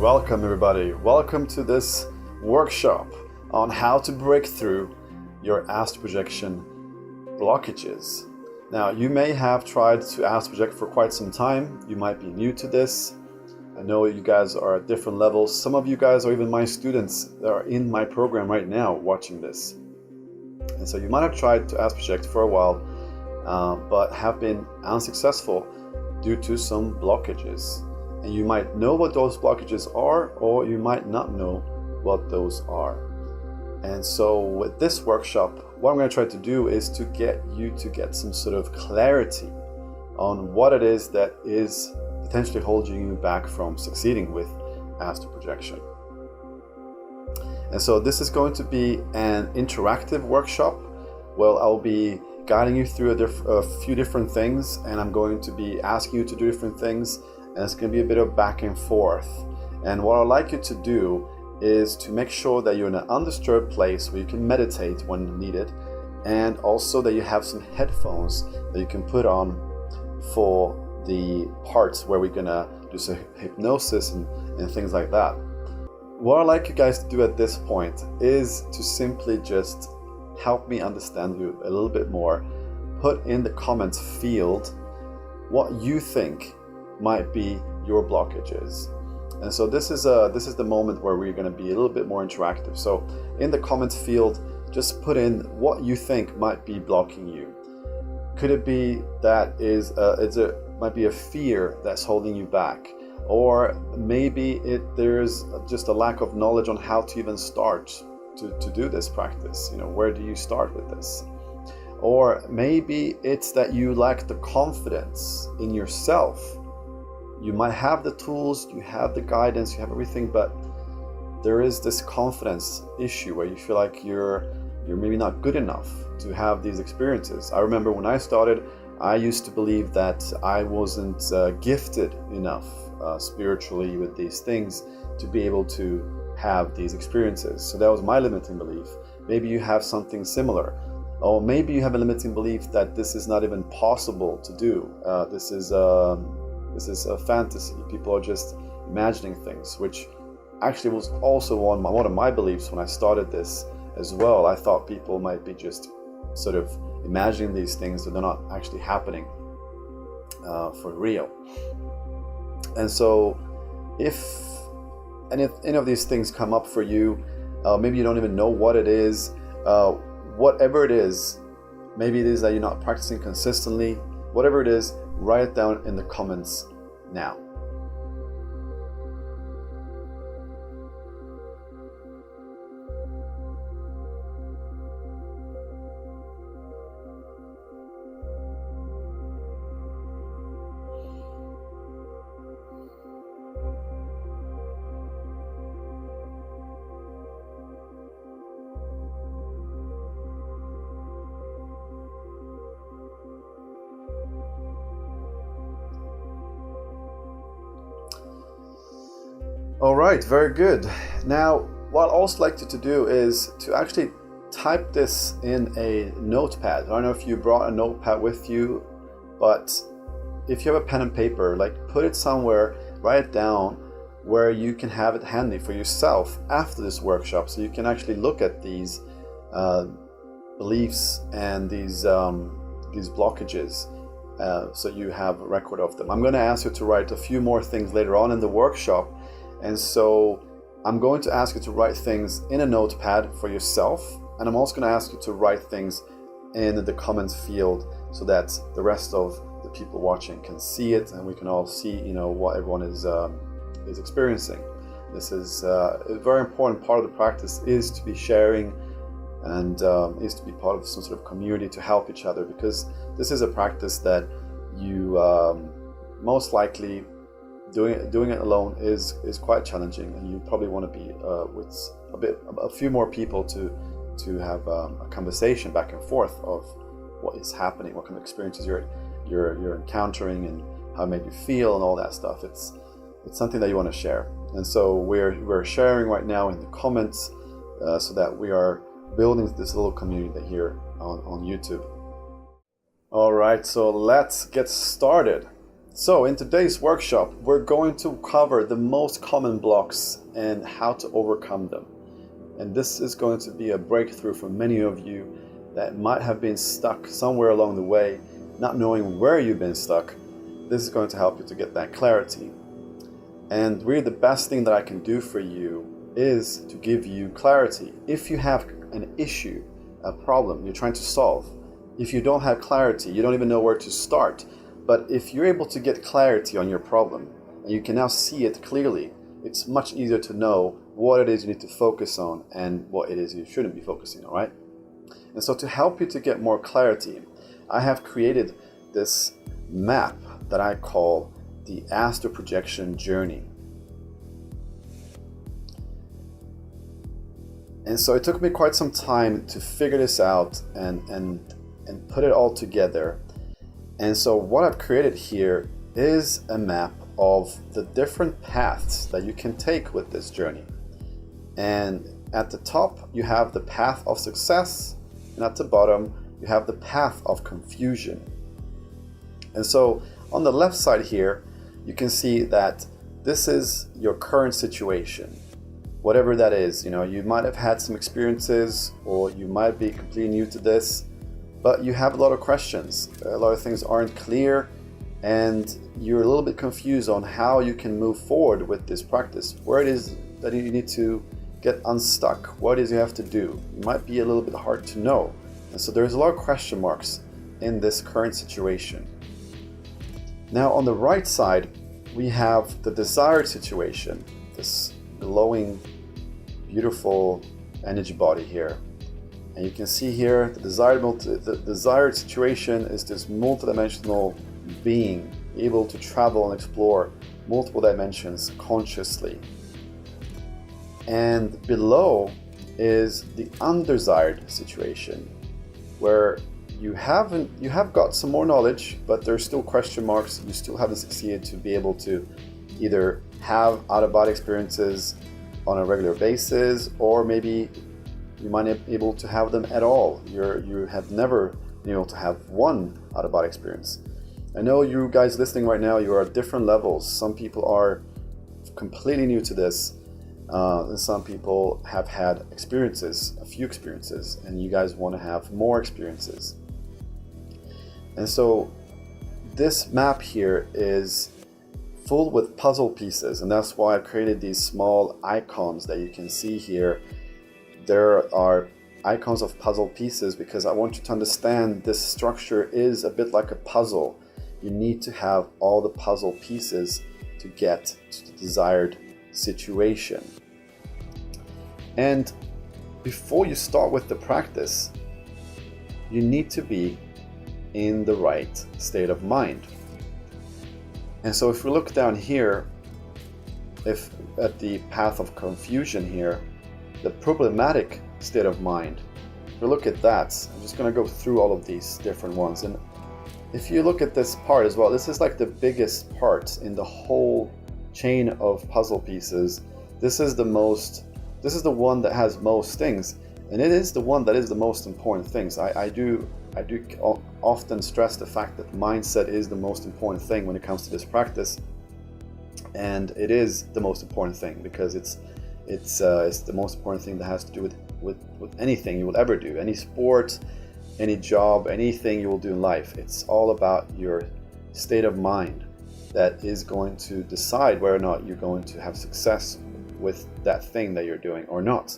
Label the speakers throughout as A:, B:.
A: Welcome everybody. Welcome to this workshop on how to break through your astral projection blockages. Now, you may have tried to astral project for quite some time. You might be new to this. I know you guys are at different levels. Some of you guys are even my students that are in my program right now watching this. And so you might have tried to astral project for a while, but have been unsuccessful due to some blockages. And you might know what those blockages are, or you might not know what those are. And so with this workshop, what I'm going to try to do is to get you to get some sort of clarity on what it is that is potentially holding you back from succeeding with astral projection. And so this is going to be an interactive workshop. Well, I'll be guiding you through a few different things, and I'm going to be asking you to do different things. And it's going to be a bit of back and forth. And what I'd like you to do is to make sure that you're in an undisturbed place where you can meditate when needed, and also that you have some headphones that you can put on for the parts where we're going to do some hypnosis and things like that. What I'd like you guys to do at this point is to simply just help me understand you a little bit more. Put in the comments field what you think might be your blockages. And so this is the moment where we're going to be a little bit more interactive. So in the comments field, just put in what you think might be blocking you. Could it be that might be a fear that's holding you back, or maybe there's just a lack of knowledge on how to even start to do this practice. Where do you start with this? Or maybe it's that you lack the confidence in yourself. You might have the tools, you have the guidance, you have everything, but there is this confidence issue where you feel like you're maybe not good enough to have these experiences. I remember when I started, I used to believe that I wasn't gifted enough spiritually with these things to be able to have these experiences. So that was my limiting belief. Maybe you have something similar. Or maybe you have a limiting belief that this is not even possible to do. This is a fantasy. People are just imagining things, which actually was also one of my beliefs when I started this as well. I thought people might be just sort of imagining these things, but they're not actually happening for real. And so if any of these things come up for you, maybe you don't even know what it is, whatever it is, maybe it is that you're not practicing consistently, whatever it is, write it down in the comments now. All right, very good. Now, what I'd also like you to do is to actually type this in a notepad. I don't know if you brought a notepad with you, but if you have a pen and paper, put it somewhere, write it down where you can have it handy for yourself after this workshop, so you can actually look at these beliefs and these blockages, so you have a record of them. I'm going to ask you to write a few more things later on in the workshop. And so I'm going to ask you to write things in a notepad for yourself, and I'm also going to ask you to write things in the comments field so that the rest of the people watching can see it, and we can all see, what everyone is experiencing. This is a very important part of the practice, is to be sharing and is to be part of some sort of community to help each other, because this is a practice that you most likely doing it alone is quite challenging, and you probably want to be with a few more people to have a conversation back and forth of what is happening, what kind of experiences you're encountering, and how it made you feel, and all that stuff. It's something that you want to share, and so we're sharing right now in the comments, so that we are building this little community here on YouTube. All right, so let's get started. So in today's workshop, we're going to cover the most common blocks and how to overcome them. And this is going to be a breakthrough for many of you that might have been stuck somewhere along the way, not knowing where you've been stuck. This is going to help you to get that clarity. And really the best thing that I can do for you is to give you clarity. If you have an issue, a problem you're trying to solve, if you don't have clarity, you don't even know where to start. But if you're able to get clarity on your problem and you can now see it clearly, it's much easier to know what it is you need to focus on and what it is you shouldn't be focusing on, right? And so to help you to get more clarity, I have created this map that I call the Astral Projection journey. And so it took me quite some time to figure this out and put it all together. And so what I've created here is a map of the different paths that you can take with this journey. And at the top, you have the path of success, and at the bottom, you have the path of confusion. And so on the left side here, you can see that this is your current situation. Whatever that is, you might have had some experiences, or you might be completely new to this, but you have a lot of questions. A lot of things aren't clear, and you're a little bit confused on how you can move forward with this practice, where it is that you need to get unstuck, what it is you have to do. It might be a little bit hard to know. And so there's a lot of question marks in this current situation. Now on the right side, we have the desired situation, this glowing, beautiful energy body here. And you can see here the desired situation is this multidimensional being able to travel and explore multiple dimensions consciously. And below is the undesired situation, where you have got some more knowledge, but there's still question marks. You still haven't succeeded to be able to either have out-of-body experiences on a regular basis, or maybe you might not be able to have them at all. You have never been able to have one out-of-body experience. I know you guys listening right now, you are at different levels. Some people are completely new to this, and some people have had experiences, a few experiences, and you guys want to have more experiences. And so this map here is full with puzzle pieces, and that's why I've created these small icons that you can see here. There are icons of puzzle pieces because I want you to understand this structure is a bit like a puzzle. You need to have all the puzzle pieces to get to the desired situation. And before you start with the practice, you need to be in the right state of mind. And so if we look down here, if at the path of confusion here, the problematic state of mind, if we look at that, I'm just going to go through all of these different ones. And if you look at this part as well, this is like the biggest part in the whole chain of puzzle pieces. This is the one that has most things, and it is the one that is the most important things. I do often stress the fact that mindset is the most important thing when it comes to this practice, and it is the most important thing because it's the most important thing that has to do with anything you will ever do, any sport, any job, anything you will do in life. It's all about your state of mind that is going to decide whether or not you're going to have success with that thing that you're doing or not.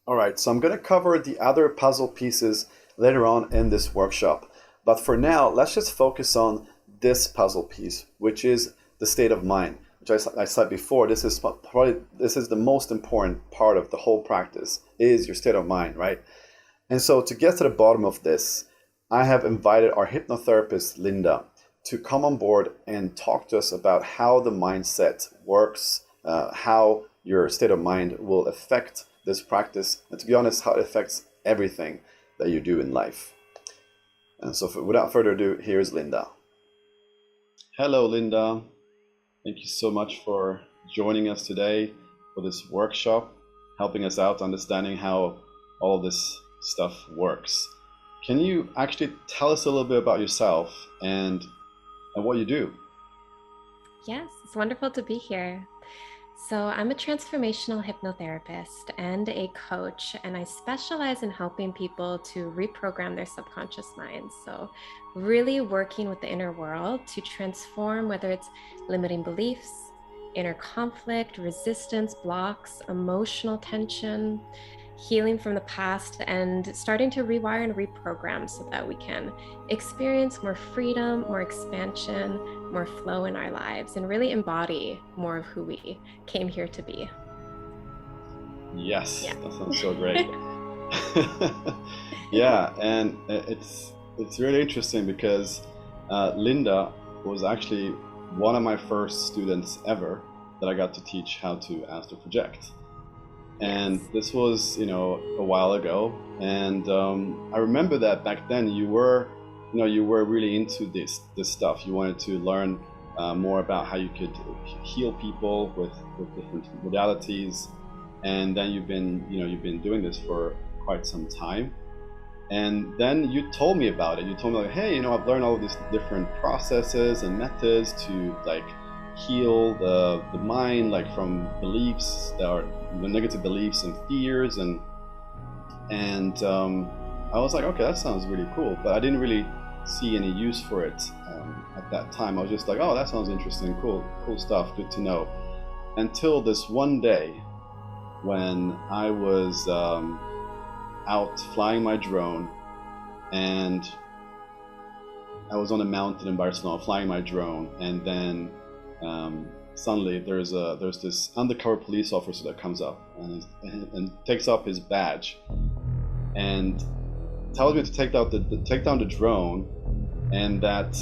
A: All right, so I'm going to cover the other puzzle pieces later on in this workshop. But for now, let's just focus on this puzzle piece, which is the state of mind. Which I said before, this is the most important part of the whole practice, is your state of mind, right? And so to get to the bottom of this, I have invited our hypnotherapist, Linda, to come on board and talk to us about how the mindset works, how your state of mind will affect this practice, and to be honest, how it affects everything that you do in life. And so without further ado, here's Linda. Hello, Linda. Thank you so much for joining us today for this workshop, helping us out understanding how all this stuff works. Can you actually tell us a little bit about yourself and and what you do.
B: Yes, it's wonderful to be here. So, I'm a transformational hypnotherapist and a coach, and I specialize in helping people to reprogram their subconscious minds. So, really working with the inner world to transform whether it's limiting beliefs, inner conflict, resistance, blocks, emotional tension, healing from the past, and starting to rewire and reprogram so that we can experience more freedom, more expansion, more flow in our lives, and really embody more of who we came here to be.
A: Yes,
B: Yeah.
A: that sounds so great. Yeah, and it's really interesting because Linda was actually one of my first students ever that I got to teach how to astral project. And
B: Yes.
A: this was, a while ago. And I remember that back then you were really into this stuff. You wanted to learn more about how you could heal people with different modalities. And then you've been doing this for quite some time. And then you told me about it. You told me like, hey, I've learned all of these different processes and methods to like heal the mind, like from beliefs that are the negative beliefs and fears, and I was like, okay, that sounds really cool, but I didn't really see any use for it at that time. I was just like, oh, that sounds interesting, cool stuff, good to know. Until this one day when I was out flying my drone, and I was on a mountain in Barcelona flying my drone, and then suddenly there's this undercover police officer that comes up and takes up his badge and tells me to take down the drone, and that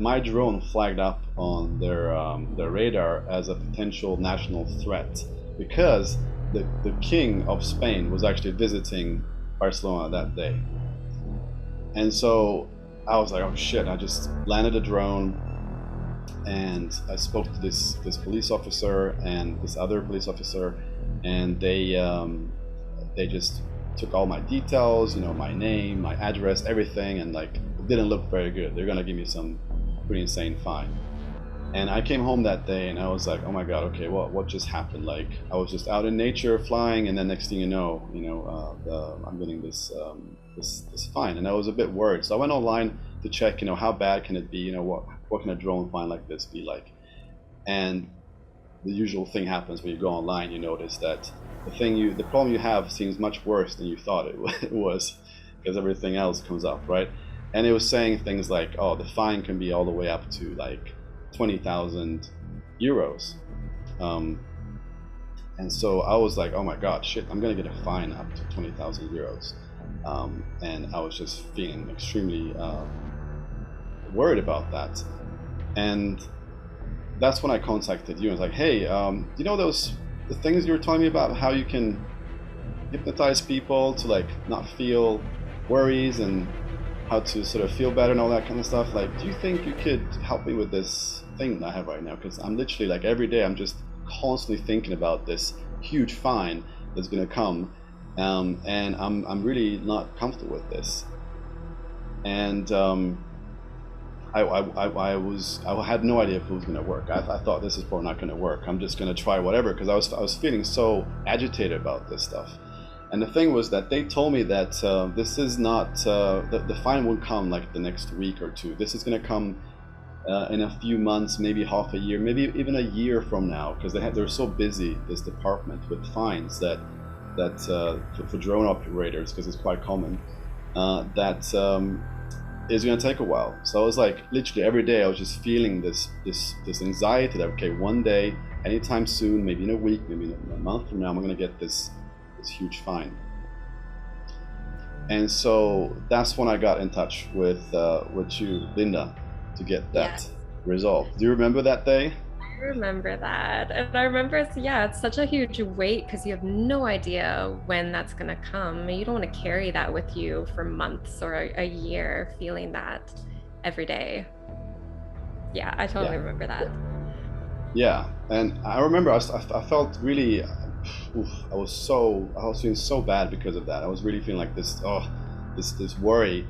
A: my drone flagged up on their radar as a potential national threat because the king of Spain was actually visiting Barcelona that day. And so I was like, oh shit, I just landed a drone, and I spoke to this police officer and this other police officer, and they just took all my details, my name, my address, everything, and like it didn't look very good. They're gonna give me some pretty insane fine. And I came home that day and I was like, oh my god, okay, what just happened? Like I was just out in nature flying, and then next thing you know, I'm getting this fine, and I was a bit worried. So I went online to check, how bad can it be? What can a drone fine like this be like? And the usual thing happens when you go online. You notice that the problem you have seems much worse than you thought it was, because everything else comes up, right? And it was saying things like, oh, the fine can be all the way up to like 20,000 euros. And so I was like, oh my god, shit, I'm gonna get a fine up to 20,000 euros. And I was just feeling extremely worried about that. And that's when I contacted you and was like, hey, the things you were telling me about, how you can hypnotize people to like not feel worries and how to sort of feel better and all that kind of stuff. Like, do you think you could help me with this thing I have right now? Because I'm literally like every day I'm just constantly thinking about this huge fine that's gonna come, and I'm really not comfortable with this. And I had no idea if it was gonna work. I thought this is probably not gonna work. I'm just gonna try whatever, because I was feeling so agitated about this stuff. And the thing was that they told me that this is not the fine won't come like the next week or two. This is gonna come in a few months, maybe half a year, maybe even a year from now, because they're so busy, this department, with fines that for drone operators, because it's quite common, that is going to take a while. So I was like, literally every day I was just feeling this anxiety that, okay, one day, anytime soon, maybe in a week, maybe in a month from now, I'm going to get this huge fine. And so that's when I got in touch with you, Linda, to get that resolved. Do you remember that day?
B: I remember that. And I remember it's such a huge weight because you have no idea when that's going to come. You don't want to carry that with you for months or a year, feeling that every day. Yeah, I totally remember that.
A: Yeah, and I remember I felt really, I was feeling so bad because of that. I was really feeling like this worry.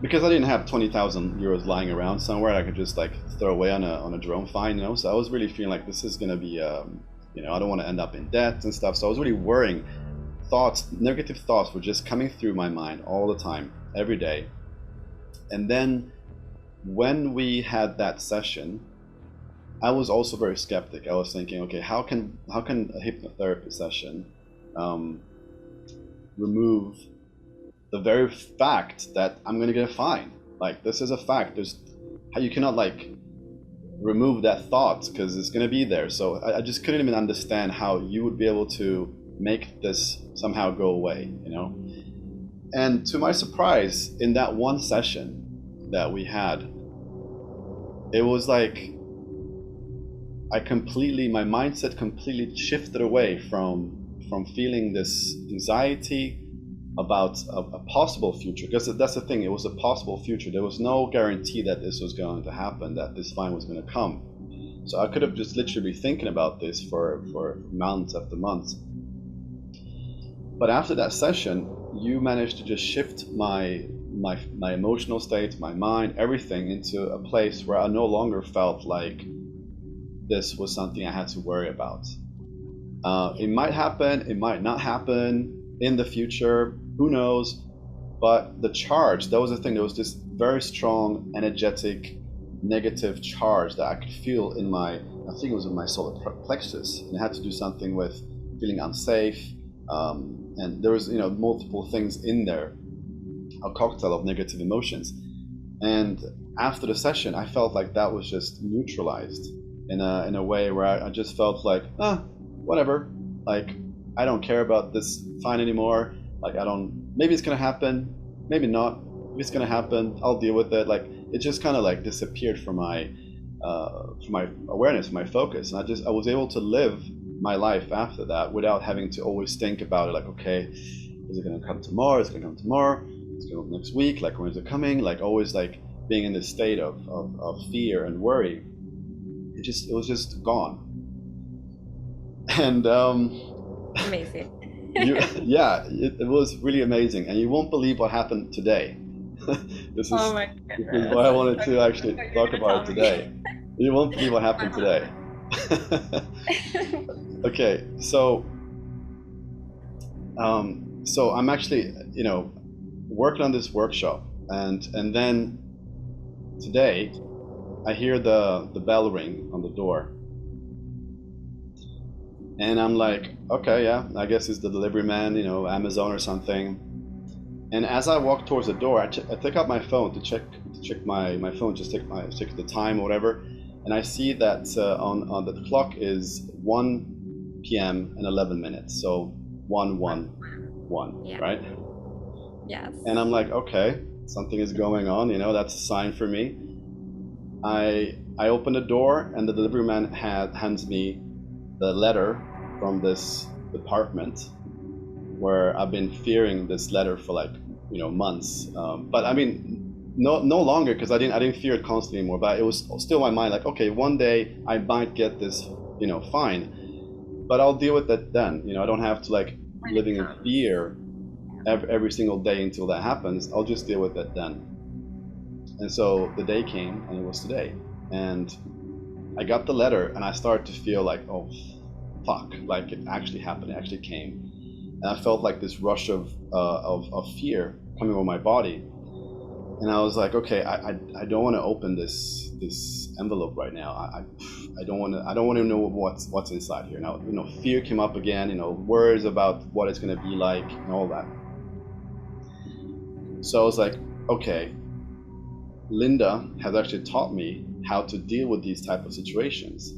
A: because I didn't have 20,000 euros lying around somewhere I could just like throw away on a drone fine, you know. So I was really feeling like this is gonna be, you know, I don't want to end up in debt and stuff. So I was really worrying. Negative thoughts were just coming through my mind all the time, every day. And then when we had that session, I was also very skeptic. I was thinking, okay, how can a hypnotherapy session remove the very fact that I'm gonna get a fine? Like, this is a fact. You cannot like remove that thought because it's gonna be there. So I just couldn't even understand how you would be able to make this somehow go away, you know. And to my surprise, in that one session that we had, it was like my mindset completely shifted away from feeling this anxiety about a possible future, because that's the thing, it was a possible future. There was no guarantee that this was going to happen, that this fine was going to come. So I could have just literally been thinking about this for months after months. But after that session, you managed to just shift my emotional state, my mind, everything into a place where I no longer felt like this was something I had to worry about. It might happen, it might not happen in the future, who knows? But the charge, that was the thing, there was this very strong, energetic, negative charge that I could feel in I think it was in my solar plexus, and it had to do something with feeling unsafe, and there was, you know, multiple things in there, a cocktail of negative emotions. And after the session, I felt like that was just neutralized in a way where I just felt like, whatever, like I don't care about this fine anymore. Like maybe it's gonna happen, maybe not. If it's gonna happen, I'll deal with it. Like it just kind of like disappeared from my awareness, my focus, and I was able to live my life after that without having to always think about it. Like, okay, is it gonna come tomorrow? Is it gonna come tomorrow? Is it gonna come next week? Like, when is it coming? Like always like being in this state of fear and worry. It was just gone. And
B: amazing.
A: It was really amazing, and you won't believe what happened today. This is why I wanted to actually talk about it today. You won't believe what happened today. Okay, so I'm actually, you know, working on this workshop, and then today I hear the bell ring on the door. And I'm like, okay, yeah, I guess it's the delivery man, you know, Amazon or something. And as I walk towards the door, I take out my phone to check my phone, just check the time or whatever. And I see that on the clock is 1 p.m. and 11 minutes. So 111, yeah. Right?
B: Yes.
A: And I'm like, okay, something is going on, you know, that's a sign for me. I open the door, and the delivery man hands me the letter from this department, where I've been fearing this letter for like, you know, months. But I mean, no longer, because I didn't fear it constantly anymore. But it was still in my mind, like, okay, one day I might get this, you know, fine, but I'll deal with that then. You know, I don't have to like living in fear every single day until that happens. I'll just deal with it then. And so the day came, and it was today, and I got the letter, and I started to feel like, oh, fuck, like it actually happened, it actually came. And I felt like this rush of fear coming over my body. And I was like, okay, I don't want to open this envelope right now. I don't want to know what's inside here. Now, you know, fear came up again, you know, worries about what it's going to be like and all that. So I was like, okay, Linda has actually taught me how to deal with these type of situations.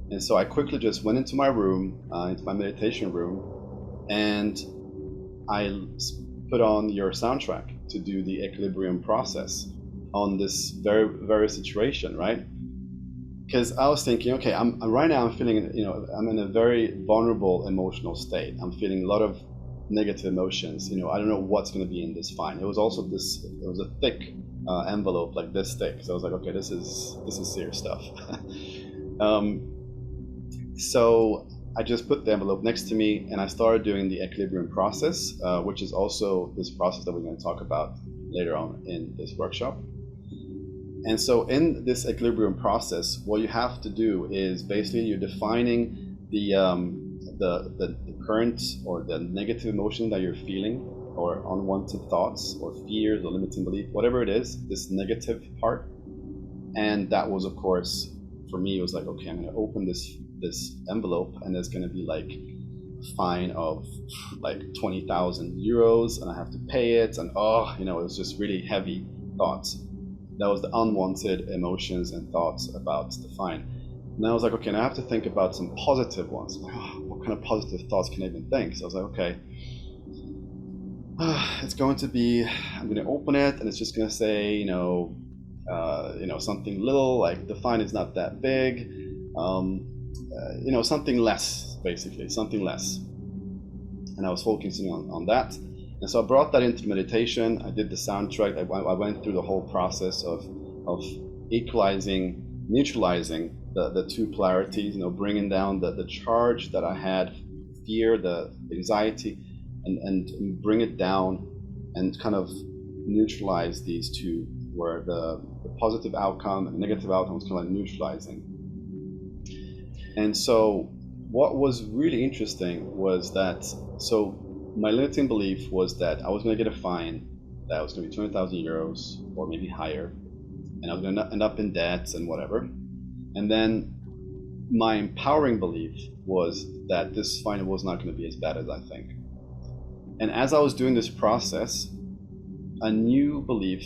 A: And so I quickly just went into my room, into my meditation room, and I put on your soundtrack to do the equilibrium process on this very situation, right? Because I was thinking, okay, right now I'm feeling, you know, I'm in a very vulnerable emotional state. I'm feeling a lot of negative emotions. You know, I don't know what's going to be in this fine. It was also it was a thick envelope, like this thick. So I was like, okay, this is serious stuff. So I just put the envelope next to me, and I started doing the equilibrium process, which is also this process that we're going to talk about later on in this workshop. And so in this equilibrium process, what you have to do is basically you're defining the current or the negative emotion that you're feeling, or unwanted thoughts or fears or limiting belief, whatever it is, this negative part. And that was, of course, for me, it was like, okay, I'm going to open this envelope, and there's going to be like a fine of like 20,000 euros, and I have to pay it. And it was just really heavy thoughts. That was the unwanted emotions and thoughts about the fine. And I was like, okay, now I have to think about some positive ones. Like, what kind of positive thoughts can I even think? So I was like, okay, it's going to be, I'm going to open it, and it's just going to say, something little, like the fine is not that big, something less, basically, something less. And I was focusing on that. And so I brought that into meditation. I did the soundtrack. I went through the whole process of equalizing, neutralizing the two polarities, bringing down the charge that I had, fear, the anxiety, and bring it down and kind of neutralize these two, where the positive outcome and negative outcome was kind of like neutralizing. And so what was really interesting was that, so my limiting belief was that I was going to get a fine that was going to be 20,000 euros or maybe higher, and I was going to end up in debt and whatever. And then my empowering belief was that this fine was not going to be as bad as I think. And as I was doing this process, a new belief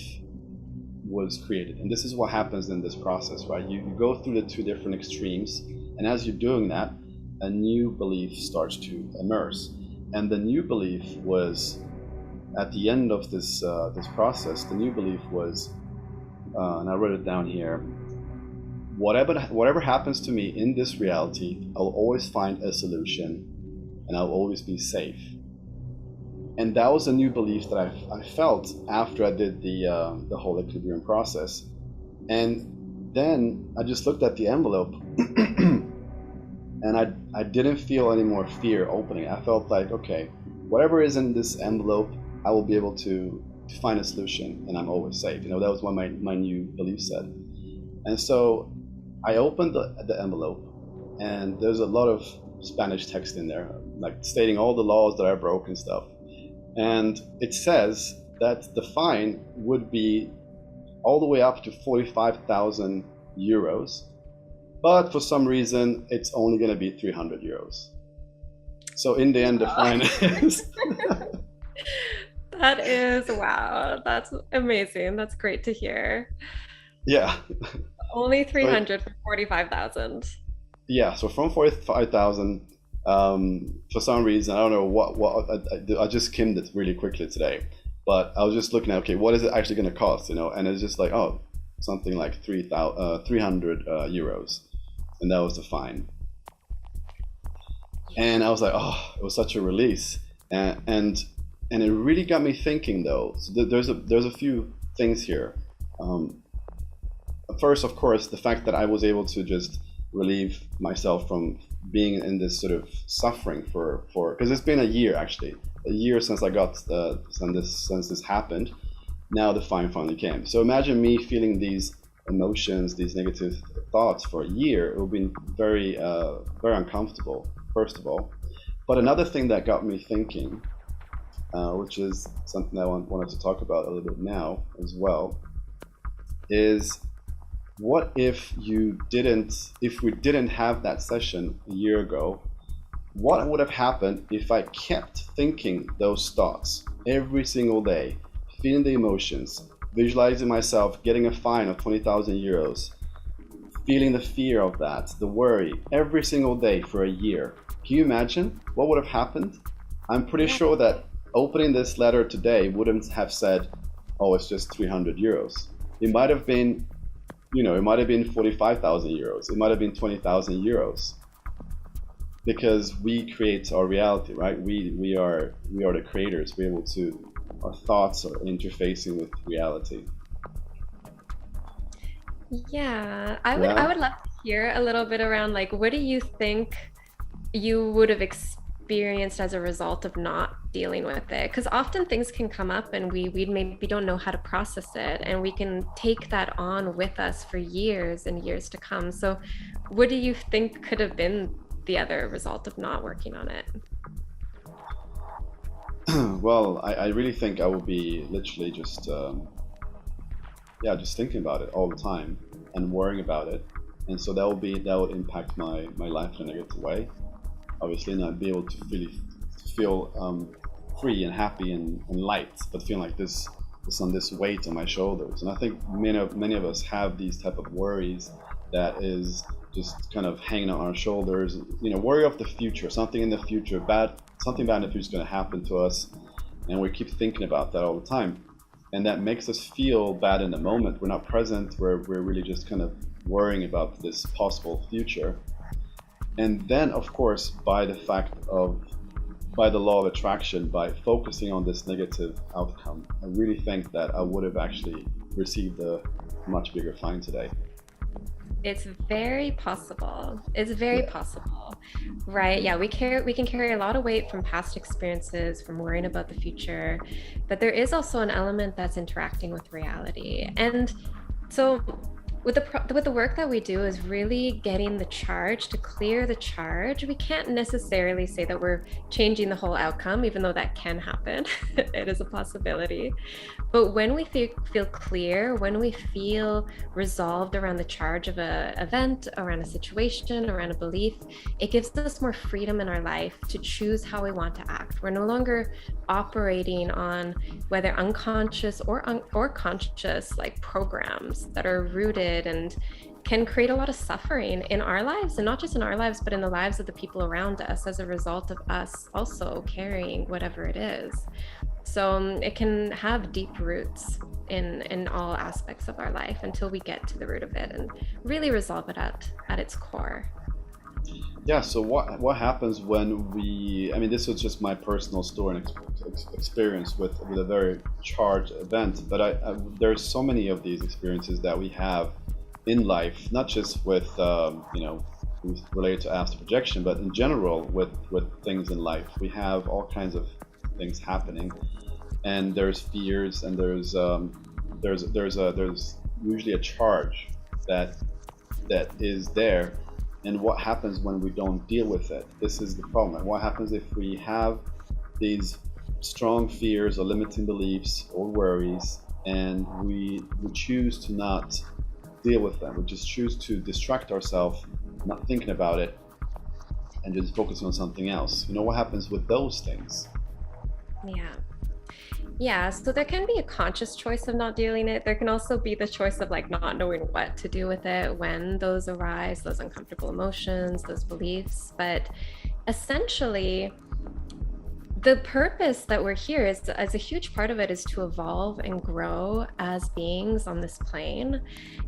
A: was created. And this is what happens in this process, right? You go through the two different extremes, and as you're doing that, a new belief starts to emerge. And the new belief was, at the end of this process, the new belief was, and I wrote it down here, whatever happens to me in this reality, I'll always find a solution, and I'll always be safe. And that was a new belief that I felt after I did the whole equilibrium process. And then I just looked at the envelope and I didn't feel any more fear opening. I felt like, okay, whatever is in this envelope, I will be able to find a solution, and I'm always safe. That was what my new belief said. And so I opened the envelope, and there's a lot of Spanish text in there, like stating all the laws that I broke and stuff. And it says that the fine would be all the way up to 45,000 euros, but for some reason it's only going to be 300 euros. So in the end, the fine is
B: that is, wow, that's amazing. That's great to hear.
A: Yeah.
B: Only 300 for 45,000.
A: Yeah, so from 45,000, for some reason, I don't know what I just skimmed it really quickly today, but I was just looking at, okay, what is it actually going to cost, and it's just like, oh, something like 300 euros, and that was the fine. And I was like, oh, it was such a release, and it really got me thinking though. So there's a few things here. First, of course, the fact that I was able to just relieve myself from being in this sort of suffering for because it's been a year since I got since this happened. Now the fine finally came. So imagine me feeling these emotions, these negative thoughts for a year. It would be very very uncomfortable, first of all. But another thing that got me thinking, which is something I wanted to talk about a little bit now as well, is what if we didn't have that session a year ago? What would have happened if I kept thinking those thoughts every single day, feeling the emotions, visualizing myself getting a fine of 20,000 euros, feeling the fear of that, the worry, every single day for a year? Can you imagine what would have happened? I'm pretty sure that opening this letter today wouldn't have said, oh, it's just 300 euros. It might have been, it might have been 45,000 euros. It might have been 20,000 euros. Because we create our reality, right? We are the creators. We're able to, our thoughts are interfacing with reality.
B: Yeah, I would love to hear a little bit around, like, what do you think you would have experienced as a result of not dealing with it? Because often things can come up and we maybe don't know how to process it, and we can take that on with us for years and years to come. So what do you think could have been the other result of not working on it?
A: Well, I really think I will be literally just just thinking about it all the time and worrying about it, and so that will impact my life in a negative way, obviously, and I'd be able to really feel free and happy and light, but feeling like this weight on my shoulders. And I think many of us have these type of worries that is just kind of hanging on our shoulders. Worry of the future, something in the future, something bad in the future is going to happen to us, and we keep thinking about that all the time. And that makes us feel bad in the moment. We're not present. We're really just kind of worrying about this possible future. And then, of course, by the law of attraction, by focusing on this negative outcome, I really think that I would have actually received a much bigger fine today.
B: It's very possible. It's very possible, right? Yeah, we can carry a lot of weight from past experiences, from worrying about the future, but there is also an element that's interacting with reality. And so with the work that we do is really getting the charge, to clear the charge. We can't necessarily say that we're changing the whole outcome, even though that can happen. It is a possibility. But when we feel clear, when we feel resolved around the charge of an event, around a situation, around a belief, it gives us more freedom in our life to choose how we want to act. We're no longer operating on whether unconscious or conscious like programs that are rooted and can create a lot of suffering in our lives, and not just in our lives, but in the lives of the people around us as a result of us also carrying whatever it is. So it can have deep roots in all aspects of our life until we get to the root of it and really resolve it at its core.
A: Yeah, so what happens when this was just my personal story and experience with a very charged event, but there's so many of these experiences that we have in life, not just with related to astral projection, but in general with things in life. We have all kinds of things happening, and there's fears, and there's usually a charge that is there. And what happens when we don't deal with it? This is the problem. And what happens if we have these strong fears or limiting beliefs or worries, and we choose to not deal with them? We just choose to distract ourselves, not thinking about it, and just focus on something else. What happens with those things?
B: Yeah, so there can be a conscious choice of not dealing it. There can also be the choice of like not knowing what to do with it when those arise, those uncomfortable emotions, those beliefs. But essentially, the purpose that we're here is, as a huge part of it, is to evolve and grow as beings on this plane.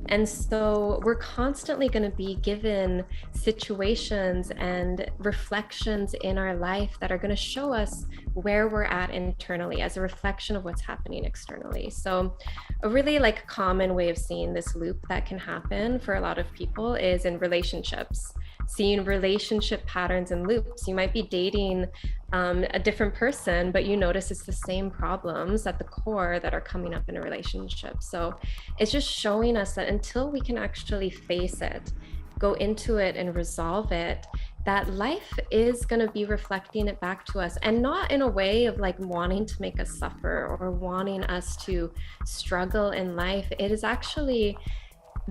B: And so we're constantly going to be given situations and reflections in our life that are going to show us where we're at internally as a reflection of what's happening externally. So a really common way of seeing this loop that can happen for a lot of people is in relationships. Seeing relationship patterns and loops. You might be dating a different person, but you notice it's the same problems at the core that are coming up in a relationship. So it's just showing us that until we can actually face it, go into it and resolve it, that life is going to be reflecting it back to us, and not in a way of wanting to make us suffer or wanting us to struggle in life. It is actually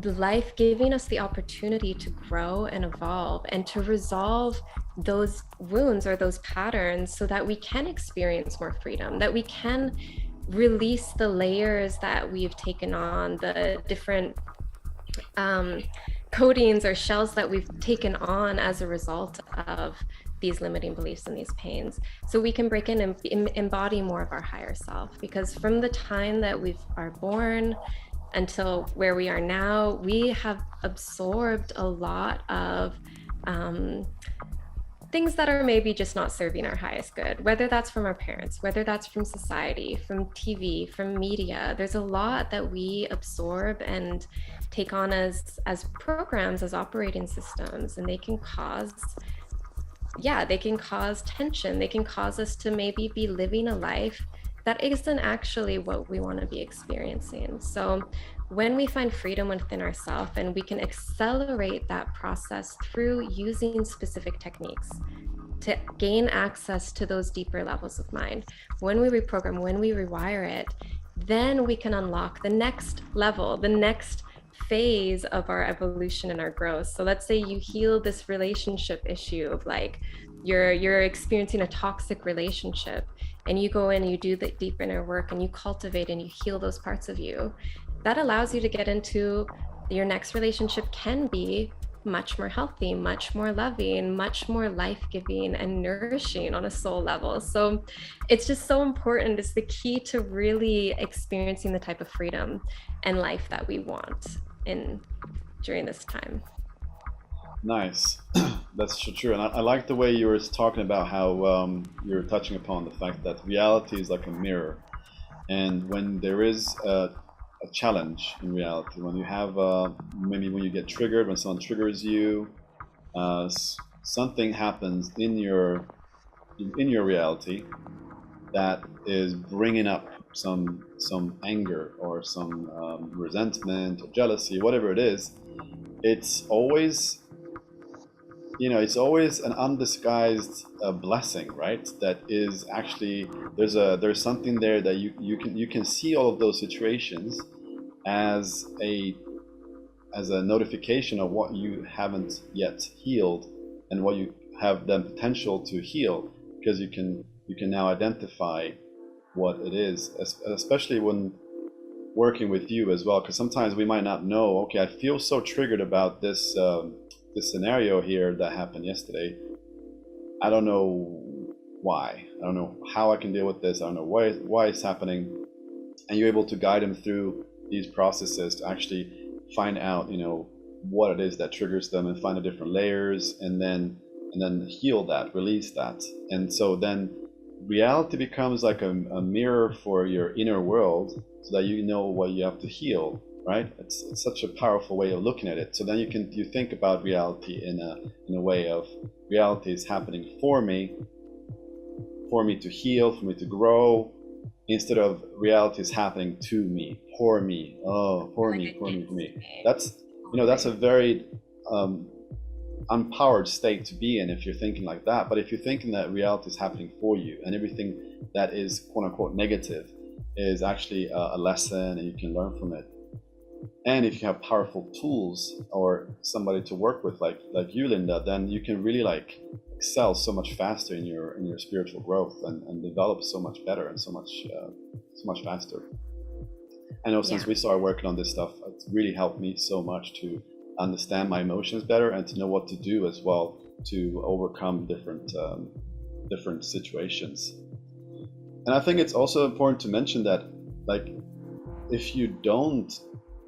B: life giving us the opportunity to grow and evolve and to resolve those wounds or those patterns so that we can experience more freedom, that we can release the layers that we've taken on, the different coatings or shells that we've taken on as a result of these limiting beliefs and these pains, so we can break in and embody more of our higher self. Because from the time that we are born until where we are now, we have absorbed a lot of things that are maybe just not serving our highest good, whether that's from our parents, whether that's from society, from TV, from media. There's a lot that we absorb and take on as programs, as operating systems, and they can cause yeah, they can cause tension. They can cause us to maybe be living a life that isn't actually what we want to be experiencing. So when we find freedom within ourselves, and we can accelerate that process through using specific techniques to gain access to those deeper levels of mind, when we reprogram, when we rewire it, then we can unlock the next level, the next phase of our evolution and our growth. So let's say you heal this relationship issue of like you're experiencing a toxic relationship, and you go in and you do the deep inner work and you cultivate and you heal those parts of you. That allows you to get into your next relationship can be much more healthy, much more loving, much more life-giving and nourishing on a soul level. So it's just so important. It's the key to really experiencing the type of freedom and life that we want in during this time.
A: Nice. That's true. And I like the way you were talking about how you're touching upon the fact that reality is like a mirror. And when there is a challenge in reality, when you have maybe when you get triggered, when someone triggers you, something happens in your reality that is bringing up some anger or some resentment or jealousy, whatever it is. It's always, it's always an undisguised blessing, right? That is actually, there's something there that you can see all of those situations as a notification of what you haven't yet healed and what you have the potential to heal, because you can now identify what it is, especially when working with you as well, because sometimes we might not know, okay, I feel so triggered about this this scenario here that happened yesterday. I don't know why. I don't know how I can deal with this. I don't know why it's happening. And you're able to guide them through these processes to actually find out, what it is that triggers them, and find the different layers, and then heal that, release that. And so then reality becomes like a mirror for your inner world, so that you know what you have to heal, right? It's such a powerful way of looking at it. So then you think about reality in a way of, reality is happening for me to heal, for me to grow, instead of reality is happening to me, for me. Oh, for me, for me, for me. That's a very empowered state to be in if you're thinking like that. But if you're thinking that reality is happening for you, and everything that is quote unquote negative is actually a lesson and you can learn from it, and if you have powerful tools or somebody to work with like you, Linda, then you can really like excel so much faster in your spiritual growth, and develop so much better and so much faster. I know since we started working on this stuff, it's really helped me so much to understand my emotions better and to know what to do as well to overcome different situations. And I think it's also important to mention that, like, if you don't,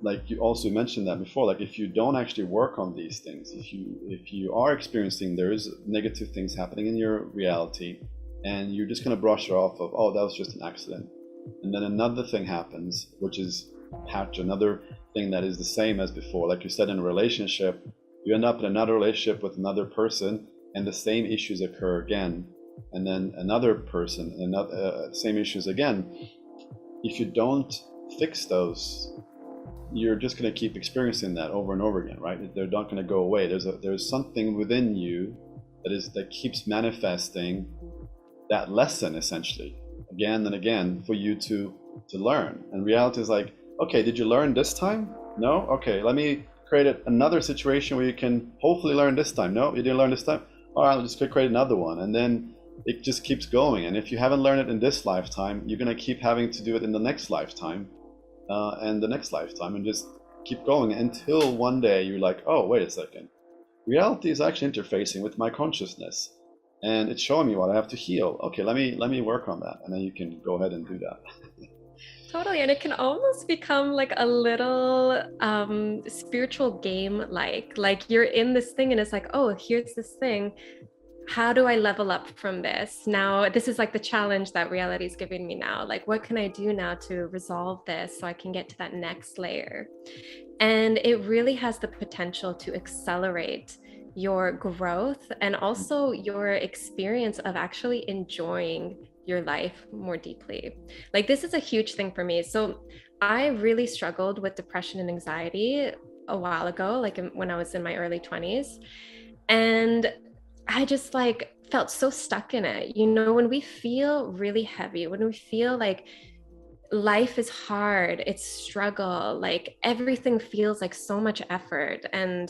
A: like you also mentioned that before, like if you don't actually work on these things, if you are experiencing there is negative things happening in your reality, and you're just going to brush it off of, oh, that was just an accident, and then another thing happens, which is another thing that is the same as before. Like you said, in a relationship, you end up in another relationship with another person, and the same issues occur again, and then another person, another same issues again. If you don't fix those, you're just going to keep experiencing that over and over again, right? They're not going to go away. There's something within you that keeps manifesting that lesson, essentially, again and again, for you to learn. And reality is like, okay, did you learn this time? No? Okay, let me create another situation where you can hopefully learn this time. No, you didn't learn this time? All right, I'll just create another one. And then it just keeps going. And if you haven't learned it in this lifetime, you're going to keep having to do it in the next lifetime, and the next lifetime, and just keep going until one day you're like, oh, wait a second. Reality is actually interfacing with my consciousness, and it's showing me what I have to heal. Okay, let me work on that. And then you can go ahead and do that.
B: Totally. And it can almost become like a little spiritual game, like you're in this thing and it's like, oh, here's this thing. How do I level up from this? Now, this is like the challenge that reality is giving me now. Like, what can I do now to resolve this so I can get to that next layer? And it really has the potential to accelerate your growth and also your experience of actually enjoying your life more deeply. Like, this is a huge thing for me. So I really struggled with depression and anxiety a while ago, like when I was in my early 20s. And I just like felt so stuck in it. You know, when we feel really heavy, when we feel like life is hard, it's struggle, like everything feels like so much effort. And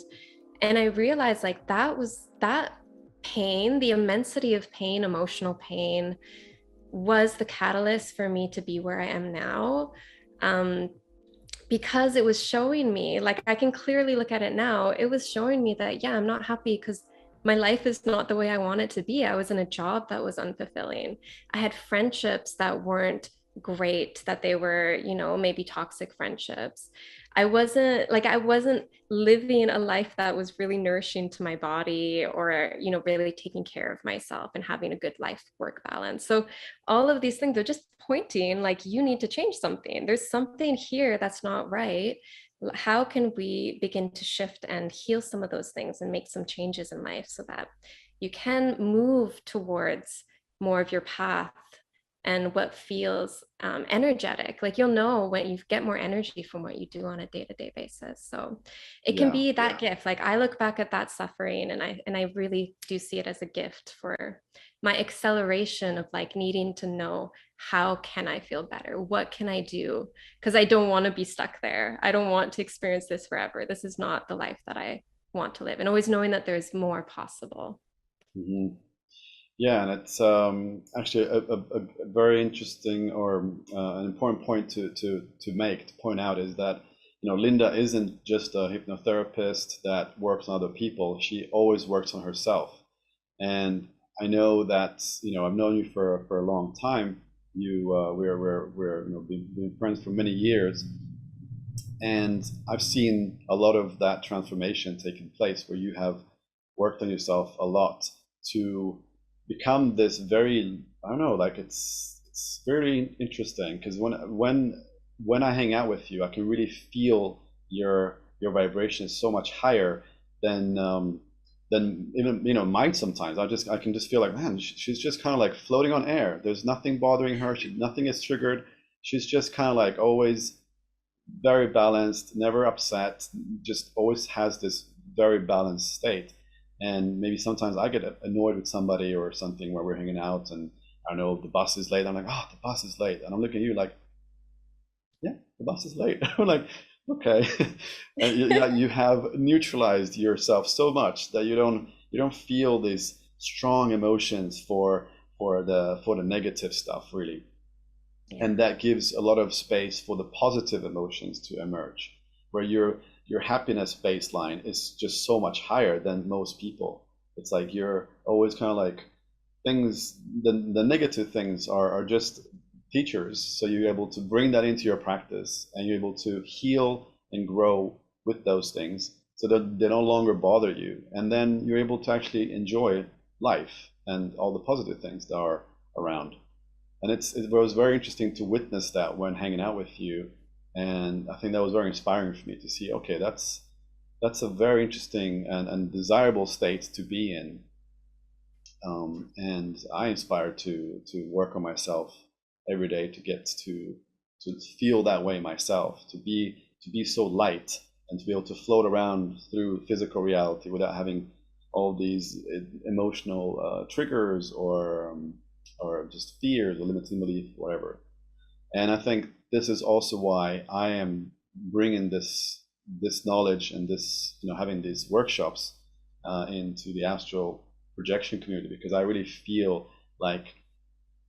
B: I realized like that pain, the immensity of pain, emotional pain, was the catalyst for me to be where I am now. Um, because it was showing me, like, I can clearly look at it now, it was showing me that, yeah, I'm not happy because my life is not the way I want it to be. I was in a job that was unfulfilling. I had friendships that weren't great, that they were, you know, maybe toxic friendships. I wasn't living a life that was really nourishing to my body, or, you know, really taking care of myself and having a good life work balance. So all of these things are just pointing like, you need to change something. There's something here that's not right. How can we begin to shift and heal some of those things and make some changes in life so that you can move towards more of your path and what feels energetic. Like, you'll know when you get more energy from what you do on a day-to-day basis. So it can be that gift. Like, I look back at that suffering and I really do see it as a gift for my acceleration of like needing to know, how can I feel better? What can I do? Because I don't want to be stuck there. I don't want to experience this forever. This is not the life that I want to live. And always knowing that there's more possible.
A: Hmm. Yeah, and it's actually a very interesting or an important point to make, to point out, is that, you know, Linda isn't just a hypnotherapist that works on other people. She always works on herself. And I know that, you know, I've known you for a long time. We're you know, been friends for many years, and I've seen a lot of that transformation taking place, where you have worked on yourself a lot to become this very, I don't know, like it's very interesting, because when I hang out with you, I can really feel your vibration is so much higher than even, you know, mine sometimes. I can just feel like, man, she's just kind of like floating on air. There's nothing bothering her. Nothing is triggered. She's just kind of like always very balanced, never upset, just always has this very balanced state. And maybe sometimes I get annoyed with somebody or something where we're hanging out, and I know the bus is late. I'm like, oh, the bus is late. And I'm looking at you like, yeah, the bus is late. I'm like, okay. And you have neutralized yourself so much that you don't feel these strong emotions for the negative stuff, really.
B: Yeah.
A: And that gives a lot of space for the positive emotions to emerge, where your happiness baseline is just so much higher than most people. It's like you're always kind of like, things, the negative things are just teachers, so you're able to bring that into your practice, and you're able to heal and grow with those things, so that they no longer bother you, and then you're able to actually enjoy life and all the positive things that are around. And it was very interesting to witness that when hanging out with you, and I think that was very inspiring for me to see, okay, that's a very interesting and desirable state to be in. And I inspire to work on myself every day, to get to feel that way myself, to be so light, and to be able to float around through physical reality without having all these emotional triggers, or just fears or limiting belief, whatever. And I think this is also why I am bringing this knowledge and this, you know, having these workshops into the astral projection community, because I really feel like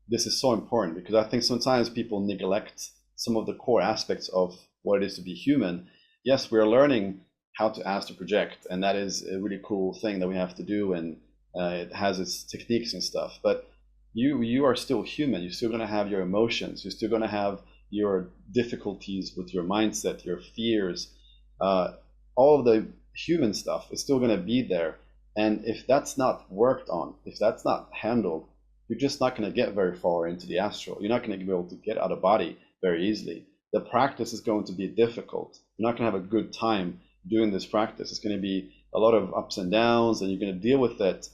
A: this is so important. Because I think sometimes people neglect some of the core aspects of what it is to be human. Yes, we are learning how to astral project, and that is a really cool thing that we have to do, and it has its techniques and stuff. But you are still human. You're still going to have your emotions. You're still going to have your difficulties with your mindset, your fears, all of the human stuff is still going to be there. And if that's not worked on, if that's not handled, you're just not going to get very far into the astral. You're not going to be able to get out of body very easily. The practice is going to be difficult. You're not going to have a good time doing this practice. It's going to be a lot of ups and downs, and you're going to deal with it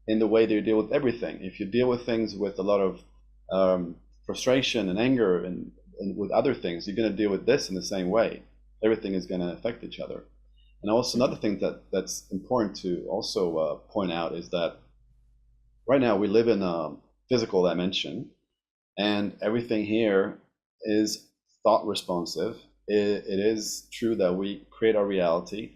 A: in the way that you deal with everything. If you deal with things with a lot of frustration and anger and with other things, you're going to deal with this in the same way. Everything is going to affect each other. And also another thing that's important to also point out is that right now we live in a physical dimension, and everything here is thought responsive. It is true that we create our reality,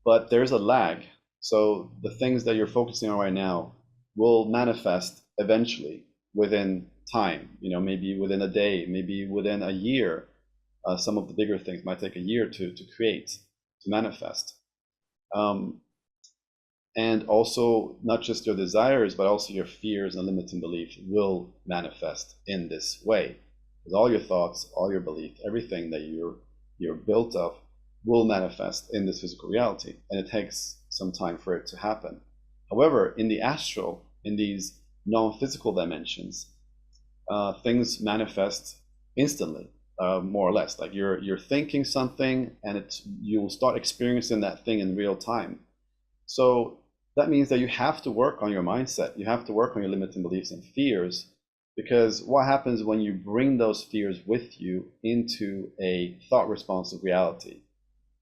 A: but there's a lag. So the things that you're focusing on right now will manifest eventually within time, maybe within a day, maybe within a year. Some of the bigger things might take a year to create, to manifest. And also not just your desires, but also your fears and limiting beliefs will manifest in this way. Because all your thoughts, all your beliefs, everything that you're built of will manifest in this physical reality, and it takes some time for it to happen. However, in the astral, in these non-physical dimensions, things manifest instantly, more or less. Like you're thinking something, and you will start experiencing that thing in real time. So that means that you have to work on your mindset. You have to work on your limiting beliefs and fears, because what happens when you bring those fears with you into a thought responsive reality?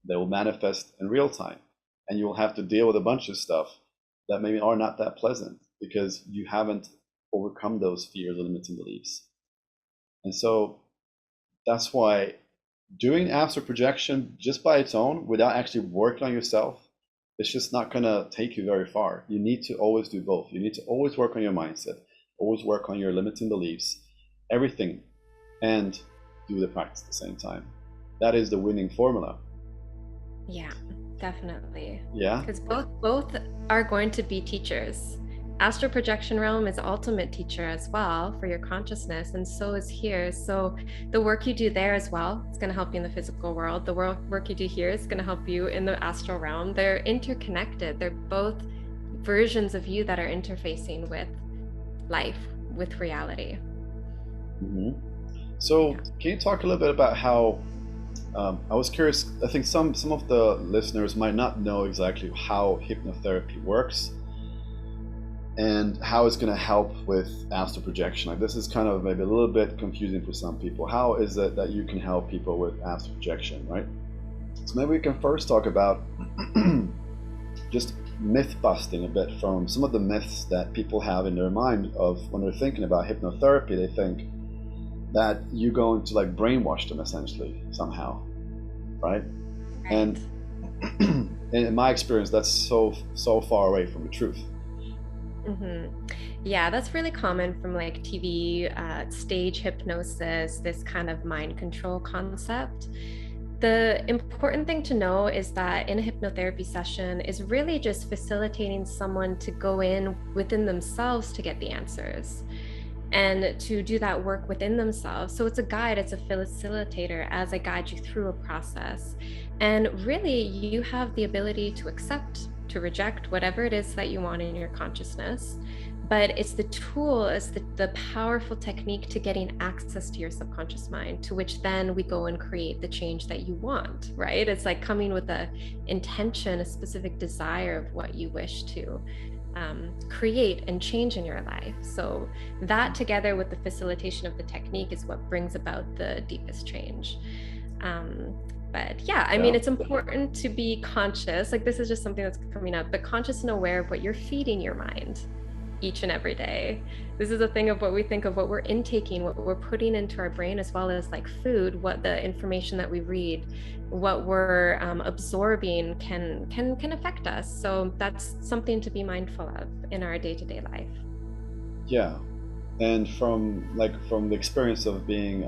A: They will manifest in real time, and you will have to deal with a bunch of stuff that maybe are not that pleasant because you haven't overcome those fears or limiting beliefs. And so that's why doing astral projection just by its own, without actually working on yourself, it's just not going to take you very far. You need to always do both. You need to always work on your mindset, always work on your limiting beliefs, everything, and do the practice at the same time. That is the winning formula.
B: Yeah, definitely.
A: Yeah.
B: Because both are going to be teachers. Astral projection realm is ultimate teacher as well for your consciousness, and so is here. So the work you do there as well, it's going to help you in the physical world. The work you do here is going to help you in the astral realm. They're interconnected. They're both versions of you that are interfacing with life, with reality.
A: Mm-hmm. So can you talk a little bit about how, I was curious, I think some of the listeners might not know exactly how hypnotherapy works and how it's going to help with astral projection. Like, this is kind of maybe a little bit confusing for some people. How is it that you can help people with astral projection, right? So maybe we can first talk about just myth busting a bit from some of the myths that people have in their mind of when they're thinking about hypnotherapy. They think that you're going to like brainwash them essentially somehow, right? And in my experience, that's so far away from the truth.
B: Mm-hmm. Yeah, that's really common from like TV, stage hypnosis, this kind of mind control concept. The important thing to know is that in a hypnotherapy session is really just facilitating someone to go in within themselves to get the answers and to do that work within themselves. So it's a guide, it's a facilitator as I guide you through a process. And really, you have the ability to accept, to reject whatever it is that you want in your consciousness. But it's the tool, it's the powerful technique to getting access to your subconscious mind, to which then we go and create the change that you want, right? It's like coming with a intention, a specific desire of what you wish to create and change in your life. So that together with the facilitation of the technique is what brings about the deepest change. But yeah, I mean, it's important to be conscious. Like, this is just something that's coming up, but conscious and aware of what you're feeding your mind each and every day. This is a thing of what we think of, what we're intaking, what we're putting into our brain, as well as like food, what the information that we read, what we're absorbing can affect us. So that's something to be mindful of in our day-to-day life.
A: Yeah. And from the experience of being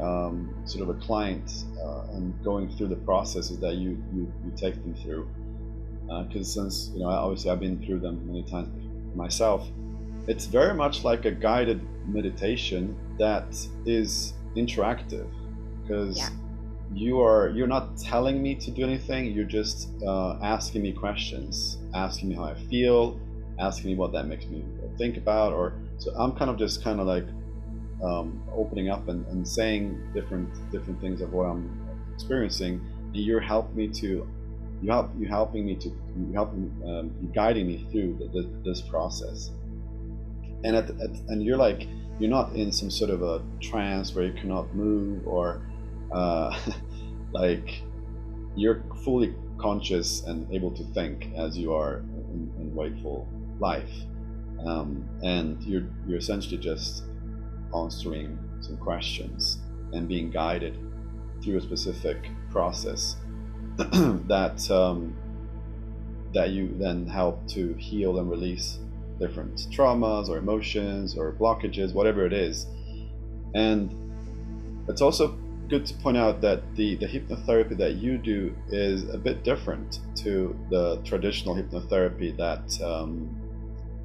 A: sort of a client and going through the processes that you take them through, because since obviously I've been through them many times myself, it's very much like a guided meditation that is interactive, because you're not telling me to do anything. You're just asking me questions, asking me how I feel, asking me what that makes me think about, or so I'm kind of like opening up and saying different things of what I'm experiencing, and you're helping me to you helping me to you guiding me through this process. And and you're like, you're not in some sort of a trance where you cannot move, or like you're fully conscious and able to think as you are in wakeful life, and you're essentially just answering some questions and being guided through a specific process that that you then help to heal and release different traumas or emotions or blockages, whatever it is. And it's also good to point out that the hypnotherapy that you do is a bit different to the traditional hypnotherapy that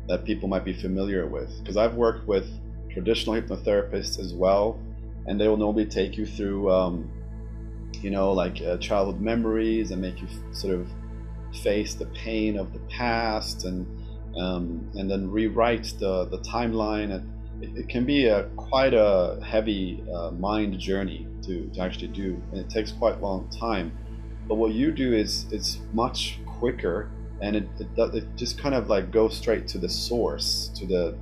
A: that people might be familiar with. Because I've worked with traditional hypnotherapists as well, and they will normally take you through you know, like childhood memories and make you sort of face the pain of the past, and then rewrite the timeline. And it can be quite a heavy mind journey to actually do, and it takes quite a long time. But what you do is it's much quicker, and it just kind of like goes straight to the source, to the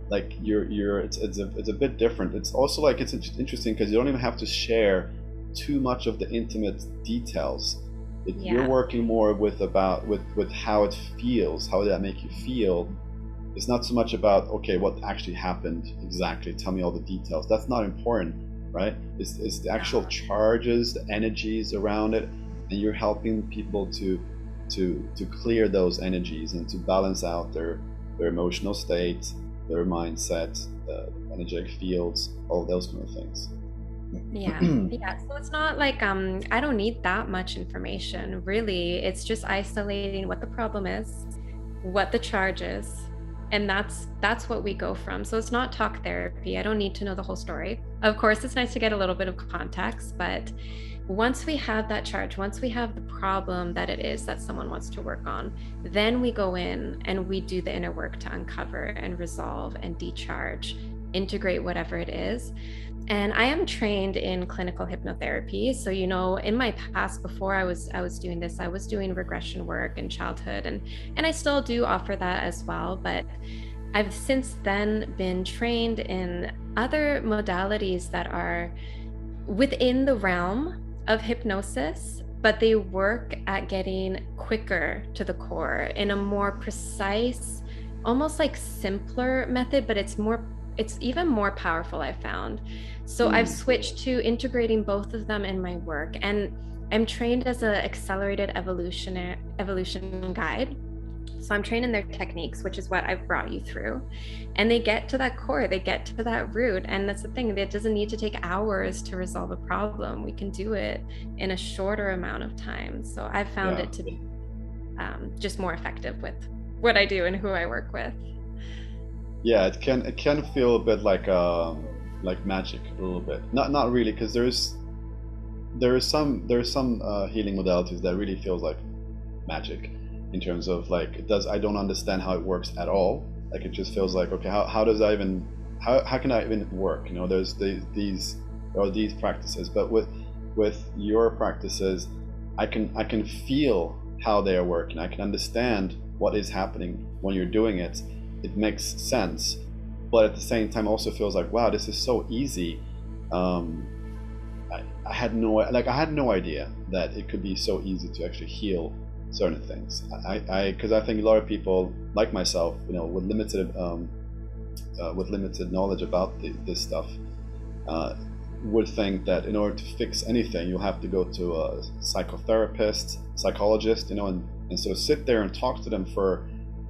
A: like it's a bit different. It's also like, it's interesting because you don't even have to share too much of the intimate details. You're working more with how it feels. How did that make you feel? It's not so much about, okay, what actually happened exactly, tell me all the details. That's not important, right? It's the actual charges, the energies around it, and you're helping people to clear those energies and to balance out their emotional state, their mindset, energetic fields, all those kind of things.
B: Yeah. So it's not like I don't need that much information, really. It's just isolating what the problem is, what the charge is, and that's what we go from. So it's not talk therapy. I don't need to know the whole story. Of course, it's nice to get a little bit of context, but once we have that charge, once we have the problem that it is that someone wants to work on, then we go in and we do the inner work to uncover and resolve and decharge, integrate whatever it is. And I am trained in clinical hypnotherapy. So, you know, in my past, before I was doing this, I was doing regression work in childhood, and I still do offer that as well. But I've since then been trained in other modalities that are within the realm of hypnosis, but they work at getting quicker to the core in a more precise, almost like simpler method, but it's even more powerful, I found. So I've switched to integrating both of them in my work, and I'm trained as an accelerated evolution guide. So I'm trained in their techniques, which is what I've brought you through. And they get to that core, they get to that root. And that's the thing, it doesn't need to take hours to resolve a problem. We can do it in a shorter amount of time. So I've found it to be just more effective with what I do and who I work with.
A: Yeah, it can feel a bit like magic, a little bit. Not really, because there are some healing modalities that really feels like magic, in terms of like I don't understand how it works at all. Like it just feels like, okay, how can I even work? You know, there's these practices, but with your practices, I can feel how they are working. I can understand what is happening when you're doing it. It makes sense, but at the same time also feels like, wow, this is so easy. I had no idea that it could be so easy to actually heal certain things. Because I think a lot of people like myself, you know, with limited knowledge about this stuff, would think that in order to fix anything, you'll have to go to a psychotherapist, psychologist, you know, and so sit there and talk to them for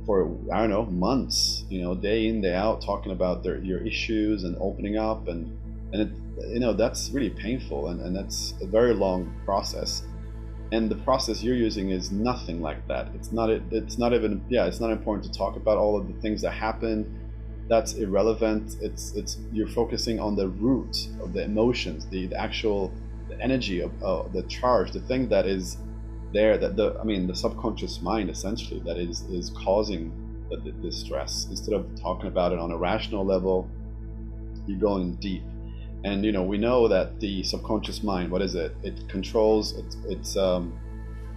A: I don't know, months, you know, day in, day out, talking about your issues and opening up, and it, you know, that's really painful, and that's a very long process. And the process you're using is nothing like that. It's not even, it's not important to talk about all of the things that happen. That's irrelevant. It's you're focusing on the root of the emotions, the actual energy of the charge, the thing that is there, that the subconscious mind, essentially, that is causing the stress. Instead of talking about it on a rational level, you're going deep. And you know, we know that the subconscious mind, what is it? It controls,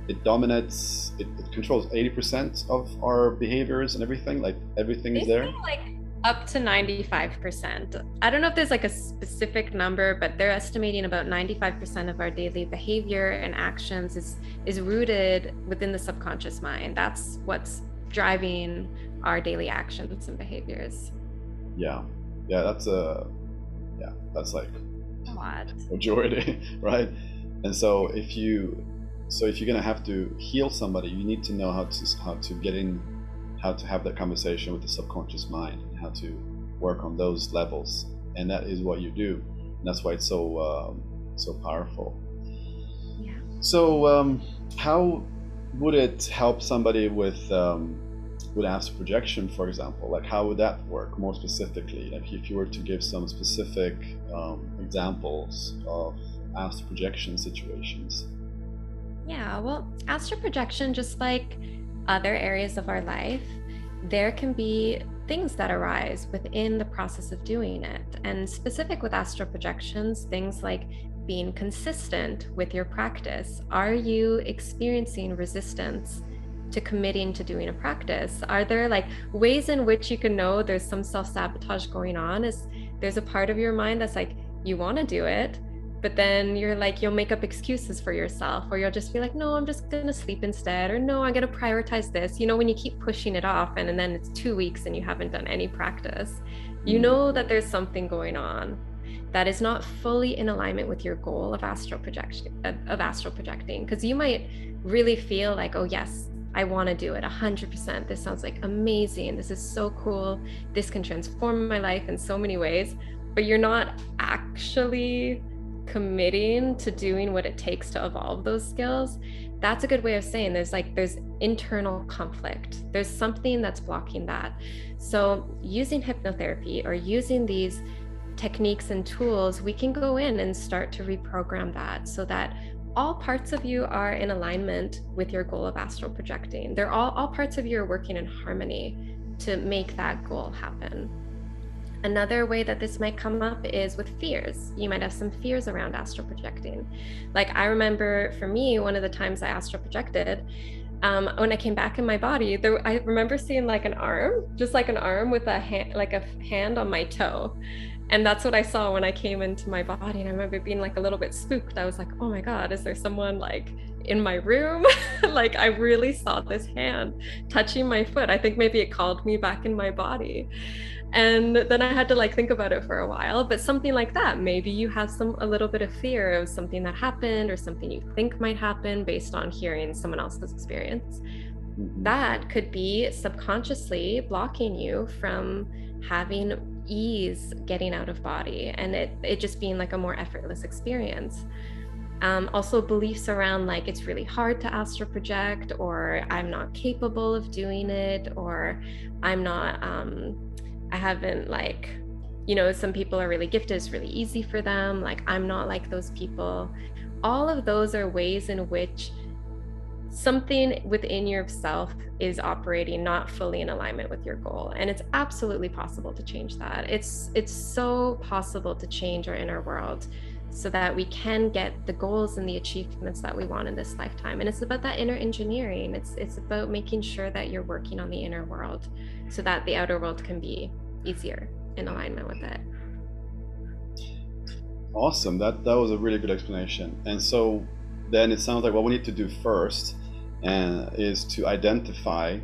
A: it dominates, it controls 80% of our behaviors and everything, like everything is there?
B: Like up to 95%. I don't know if there's like a specific number, but they're estimating about 95% of our daily behavior and actions is rooted within the subconscious mind. That's what's driving our daily actions and behaviors.
A: Yeah, that's like
B: A lot.
A: majority, right? And so if you're gonna have to heal somebody, you need to know how to get in, how to have that conversation with the subconscious mind, and how to work on those levels. And that is what you do. And that's why it's so powerful.
B: Yeah.
A: So how would it help somebody with astral projection, for example? Like, how would that work more specifically? Like, if you were to give some specific examples of astral projection situations.
B: Yeah, well, astral projection, just like other areas of our life, there can be things that arise within the process of doing it. And specific with astral projections, things like being consistent with your practice. Are you experiencing resistance to committing to doing a practice? Are there like ways in which you can know there's some self-sabotage going on? Is there's a part of your mind that's like, you want to do it, but then you're like, you'll make up excuses for yourself, or you'll just be like, no, I'm just gonna sleep instead, or no, I'm gonna prioritize this. You know, when you keep pushing it off and then it's 2 weeks and you haven't done any practice, you know that there's something going on that is not fully in alignment with your goal of astral projecting, because you might really feel like, oh yes, I want to do it 100%. This sounds like amazing. This is so cool. This can transform my life in so many ways, but you're not actually committing to doing what it takes to evolve those skills. That's a good way of saying there's internal conflict. There's something that's blocking that. So using hypnotherapy or using these techniques and tools, we can go in and start to reprogram that so that all parts of you are in alignment with your goal of astral projecting. They're all parts of you are working in harmony to make that goal happen. Another way that this might come up is with fears. You might have some fears around astral projecting. Like, I remember for me, one of the times I astral projected, when I came back in my body, I remember seeing like an arm, just like an arm with a hand on my toe. And that's what I saw when I came into my body. And I remember being like a little bit spooked. I was like, oh my God, is there someone like in my room? Like, I really saw this hand touching my foot. I think maybe it called me back in my body. And then I had to like think about it for a while. But something like that, maybe you have a little bit of fear of something that happened or something you think might happen based on hearing someone else's experience. That could be subconsciously blocking you from having ease getting out of body, and it just being like a more effortless experience. Also beliefs around like it's really hard to astral project, or I'm not capable of doing it, or I'm not I haven't, like, you know, some people are really gifted, it's really easy for them, like I'm not like those people. All of those are ways in which something within yourself is operating not fully in alignment with your goal. And it's absolutely possible to change that. It's so possible to change our inner world so that we can get the goals and the achievements that we want in this lifetime. And it's about that inner engineering. It's about making sure that you're working on the inner world so that the outer world can be easier in alignment with it.
A: Awesome. That was a really good explanation. And so then it sounds like what we need to do first is to identify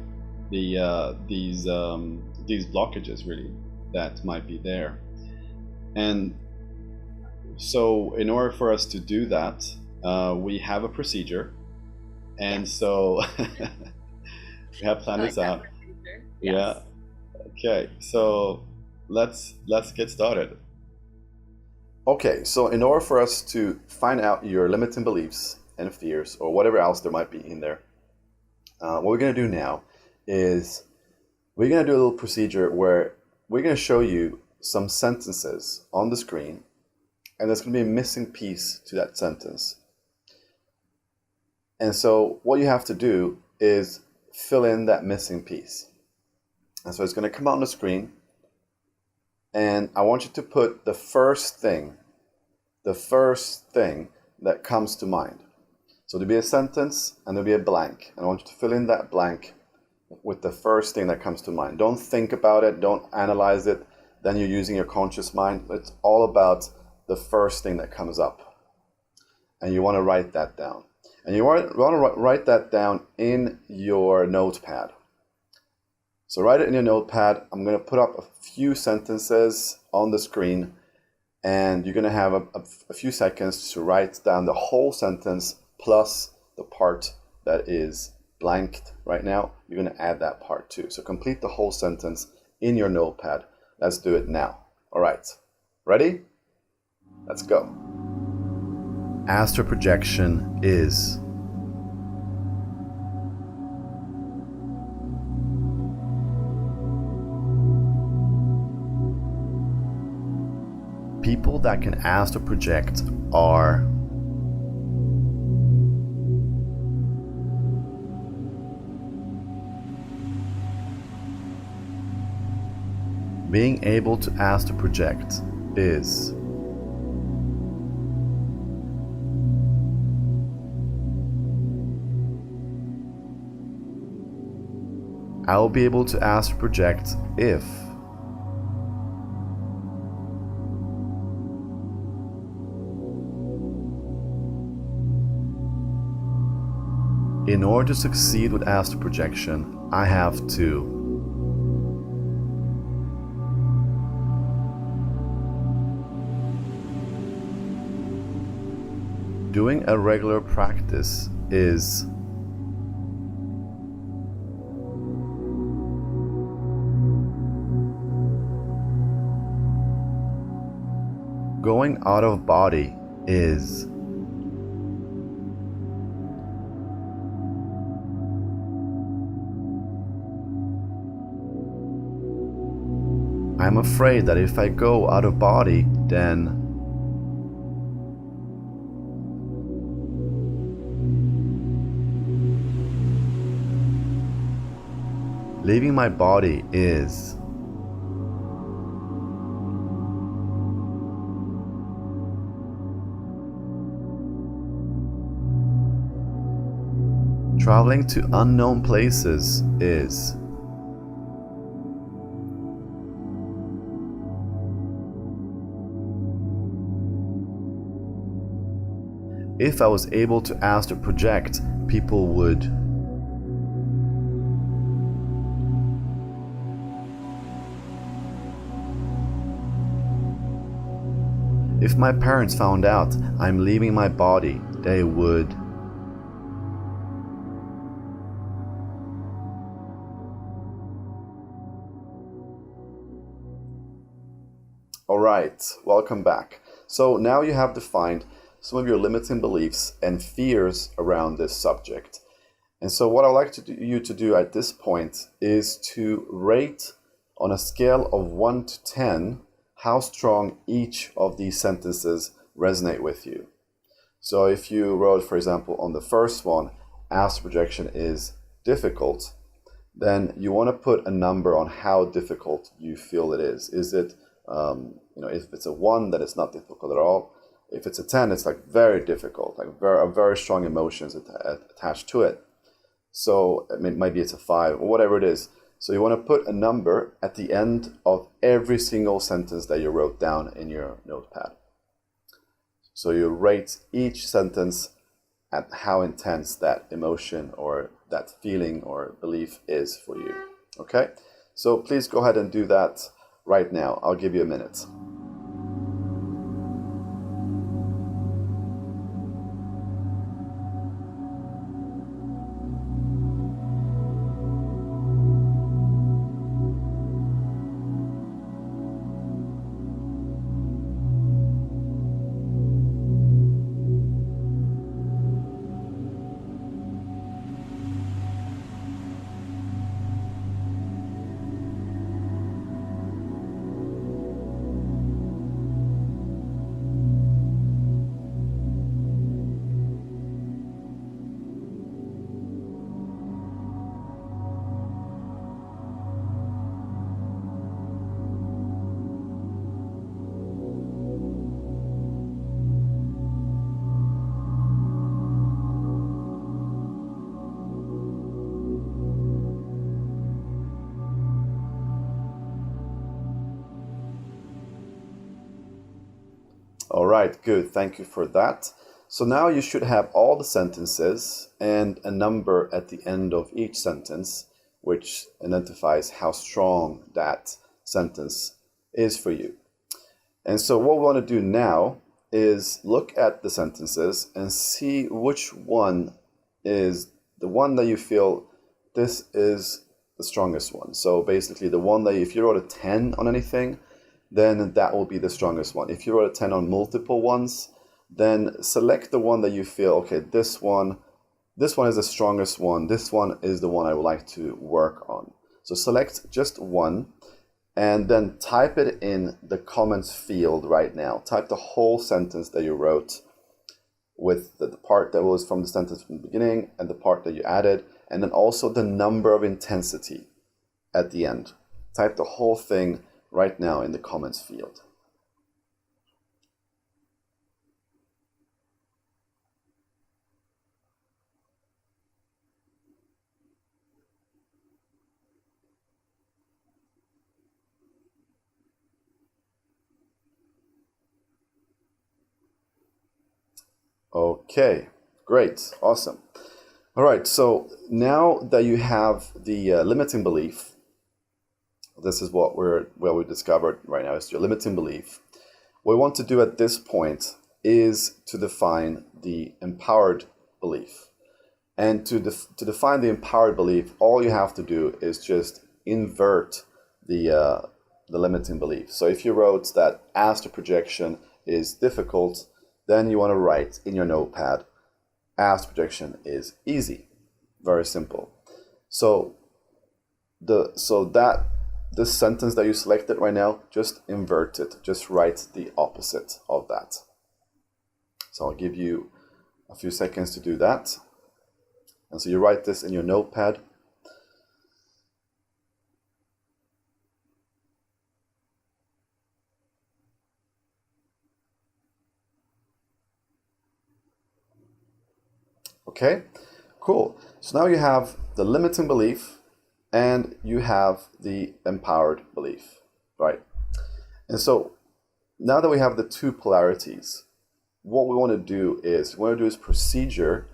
A: these blockages really that might be there. And so in order for us to do that, we have a procedure. And so we have planned this out.
B: Yes.
A: Yeah. Okay. So let's get started. Okay, so in order for us to find out your limiting beliefs and fears, or whatever else there might be in there, what we're going to do now is we're going to do a little procedure where we're going to show you some sentences on the screen, and there's going to be a missing piece to that sentence. And so what you have to do is fill in that missing piece. And so it's going to come out on the screen. And I want you to put the first thing that comes to mind. So there'll be a sentence and there'll be a blank. And I want you to fill in that blank with the first thing that comes to mind. Don't think about it, don't analyze it, then you're using your conscious mind. It's all about the first thing that comes up. And you want to write that down. And you want to write that down in your notepad. So write it in your notepad. I'm going to put up a few sentences on the screen, and you're going to have a few seconds to write down the whole sentence plus the part that is blanked right now. You're going to add that part too. So complete the whole sentence in your notepad. Let's do it now. All right. Ready? Let's go. Astral projection is people that can astral project are being able to astral project is I will be able to astral project if in order to succeed with astral projection, I have to doing a regular practice is going out of body is I'm afraid that if I go out of body, then leaving my body is traveling to unknown places is if I was able to astral project, people would if my parents found out I'm leaving my body, they would Alright, welcome back. So now you have defined some of your limiting beliefs and fears around this subject. And so what I'd like you to do at this point is to rate on a scale of 1 to 10 how strong each of these sentences resonate with you. So if you wrote, for example, on the first one, astral projection is difficult, then you want to put a number on how difficult you feel it is. Is it, if it's a 1, then it's not difficult at all. If it's a 10, it's like very difficult, like very strong emotions attached to it. So maybe it's a 5 or whatever it is. So you want to put a number at the end of every single sentence that you wrote down in your notepad. So you rate each sentence at how intense that emotion or that feeling or belief is for you. Okay? So please go ahead and do that right now. I'll give you a minute. All right, good. Thank you for that. So now you should have all the sentences and a number at the end of each sentence, which identifies how strong that sentence is for you. And so what we want to do now is look at the sentences and see which one is the one that you feel this is the strongest one. So basically the one that if you wrote a 10 on anything, then that will be the strongest one. If you wrote a 10 on multiple ones, then select the one that you feel, okay, this one is the strongest one. This one is the one I would like to work on. So select just one and then type it in the comments field right now. Type the whole sentence that you wrote with the part that was from the sentence from the beginning and the part that you added, and then also the number of intensity at the end. Type the whole thing right now in the comments field. Okay, great, awesome. All right, so now that you have the limiting belief, this is what we discovered right now is your limiting belief. What we want to do at this point is to define the empowered belief. And to define the empowered belief, all you have to do is just invert the limiting belief. So if you wrote that astral projection is difficult, then you want to write in your notepad, astral projection is easy. Very simple. So this sentence that you selected right now, just invert it. Just write the opposite of that. So I'll give you a few seconds to do that. And so you write this in your notepad. Okay, cool. So now you have the limiting belief and you have the empowered belief, right? And so now that we have the two polarities, what we want to do is procedure,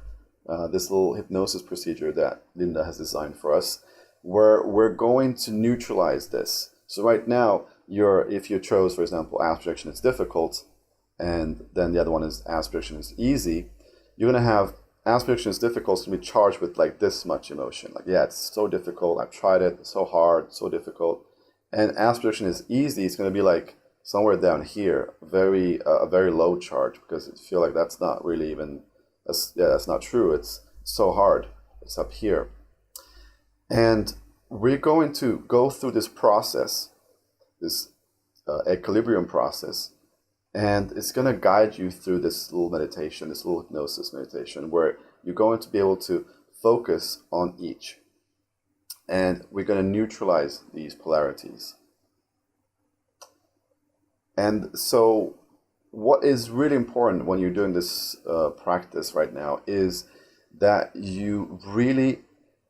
A: this little hypnosis procedure that Linda has designed for us, where we're going to neutralize this. So right now, if you chose, for example, astral projection is difficult, and then the other one is astral projection is easy, you're going to have astral projection is difficult to be charged with like this much emotion. Like, yeah, it's so difficult. I've tried it. It's so hard, so difficult. And astral projection is easy. It's going to be like somewhere down here, a very low charge, because I feel like that's not really even, that's not true. It's so hard. It's up here. And we're going to go through this process, this equilibrium process, and it's going to guide you through this little meditation, this little hypnosis meditation, where you're going to be able to focus on each. And we're going to neutralize these polarities. And so what is really important when you're doing this practice right now is that you really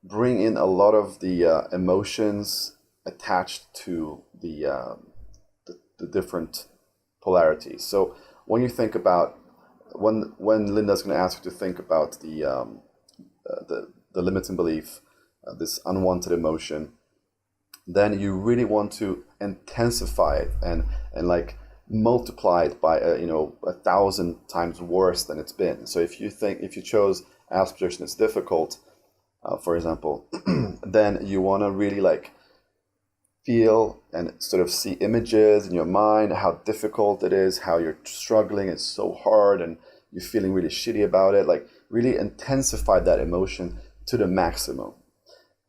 A: bring in a lot of the emotions attached to the different polarities. So when you think about, when Linda's going to ask you to think about the limiting belief, this unwanted emotion, then you really want to intensify it and like multiply it by 1,000 times worse than it's been. So if you chose astral projection is difficult, for example, then you want to really like feel and sort of see images in your mind, how difficult it is, how you're struggling, it's so hard, and you're feeling really shitty about it. Like really intensify that emotion to the maximum.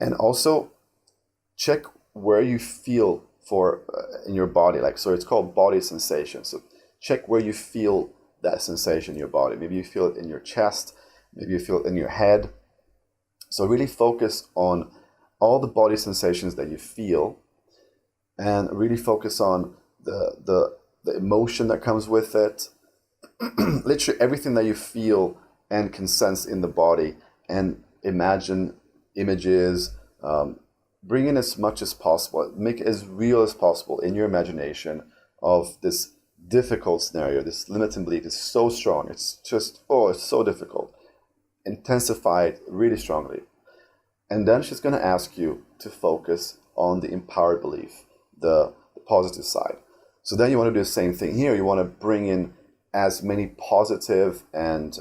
A: And also check where you feel in your body. Like, so it's called body sensation. So check where you feel that sensation in your body. Maybe you feel it in your chest, maybe you feel it in your head. So really focus on all the body sensations that you feel, and really focus on the emotion that comes with it. Literally everything that you feel and can sense in the body, and imagine images, bring in as much as possible, make it as real as possible in your imagination of this difficult scenario, this limiting belief is so strong. It's just, it's so difficult. Intensify it really strongly. And then she's going to ask you to focus on the empowered belief, the positive side. So then you want to do the same thing here. You want to bring in as many positive and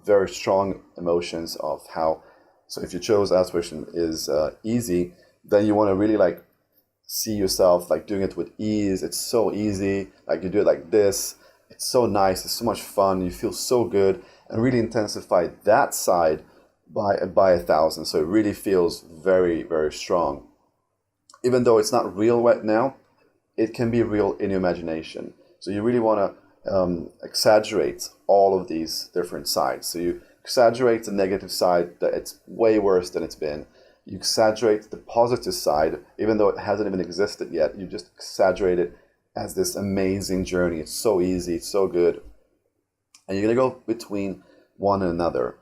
A: very strong emotions of how. So if you chose aspiration is easy, then you want to really like see yourself like doing it with ease. It's so easy. Like you do it like this. It's so nice. It's so much fun. You feel so good, and really intensify that side by 1,000. So it really feels very, very strong. Even though it's not real right now, it can be real in your imagination. So you really want to exaggerate all of these different sides. So you exaggerate the negative side, that it's way worse than it's been. You exaggerate the positive side, even though it hasn't even existed yet. You just exaggerate it as this amazing journey. It's so easy, it's so good. And you're going to go between one and another.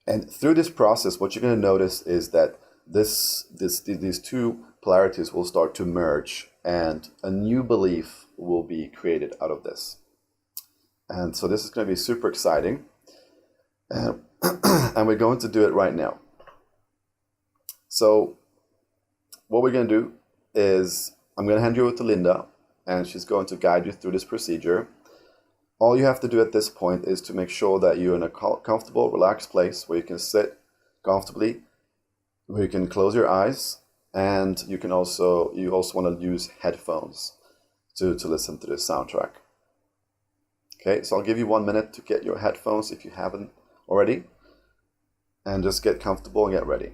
A: And through this process, what you're going to notice is that these two polarities will start to merge, and a new belief will be created out of this. And so this is going to be super exciting. And we're going to do it right now. So what we're going to do is I'm going to hand you over to Linda, and she's going to guide you through this procedure. All you have to do at this point is to make sure that you're in a comfortable, relaxed place where you can sit comfortably, where you can close your eyes, and you also want to use headphones to listen to this soundtrack. Okay, so I'll give you 1 minute to get your headphones if you haven't already, and just get comfortable and get ready.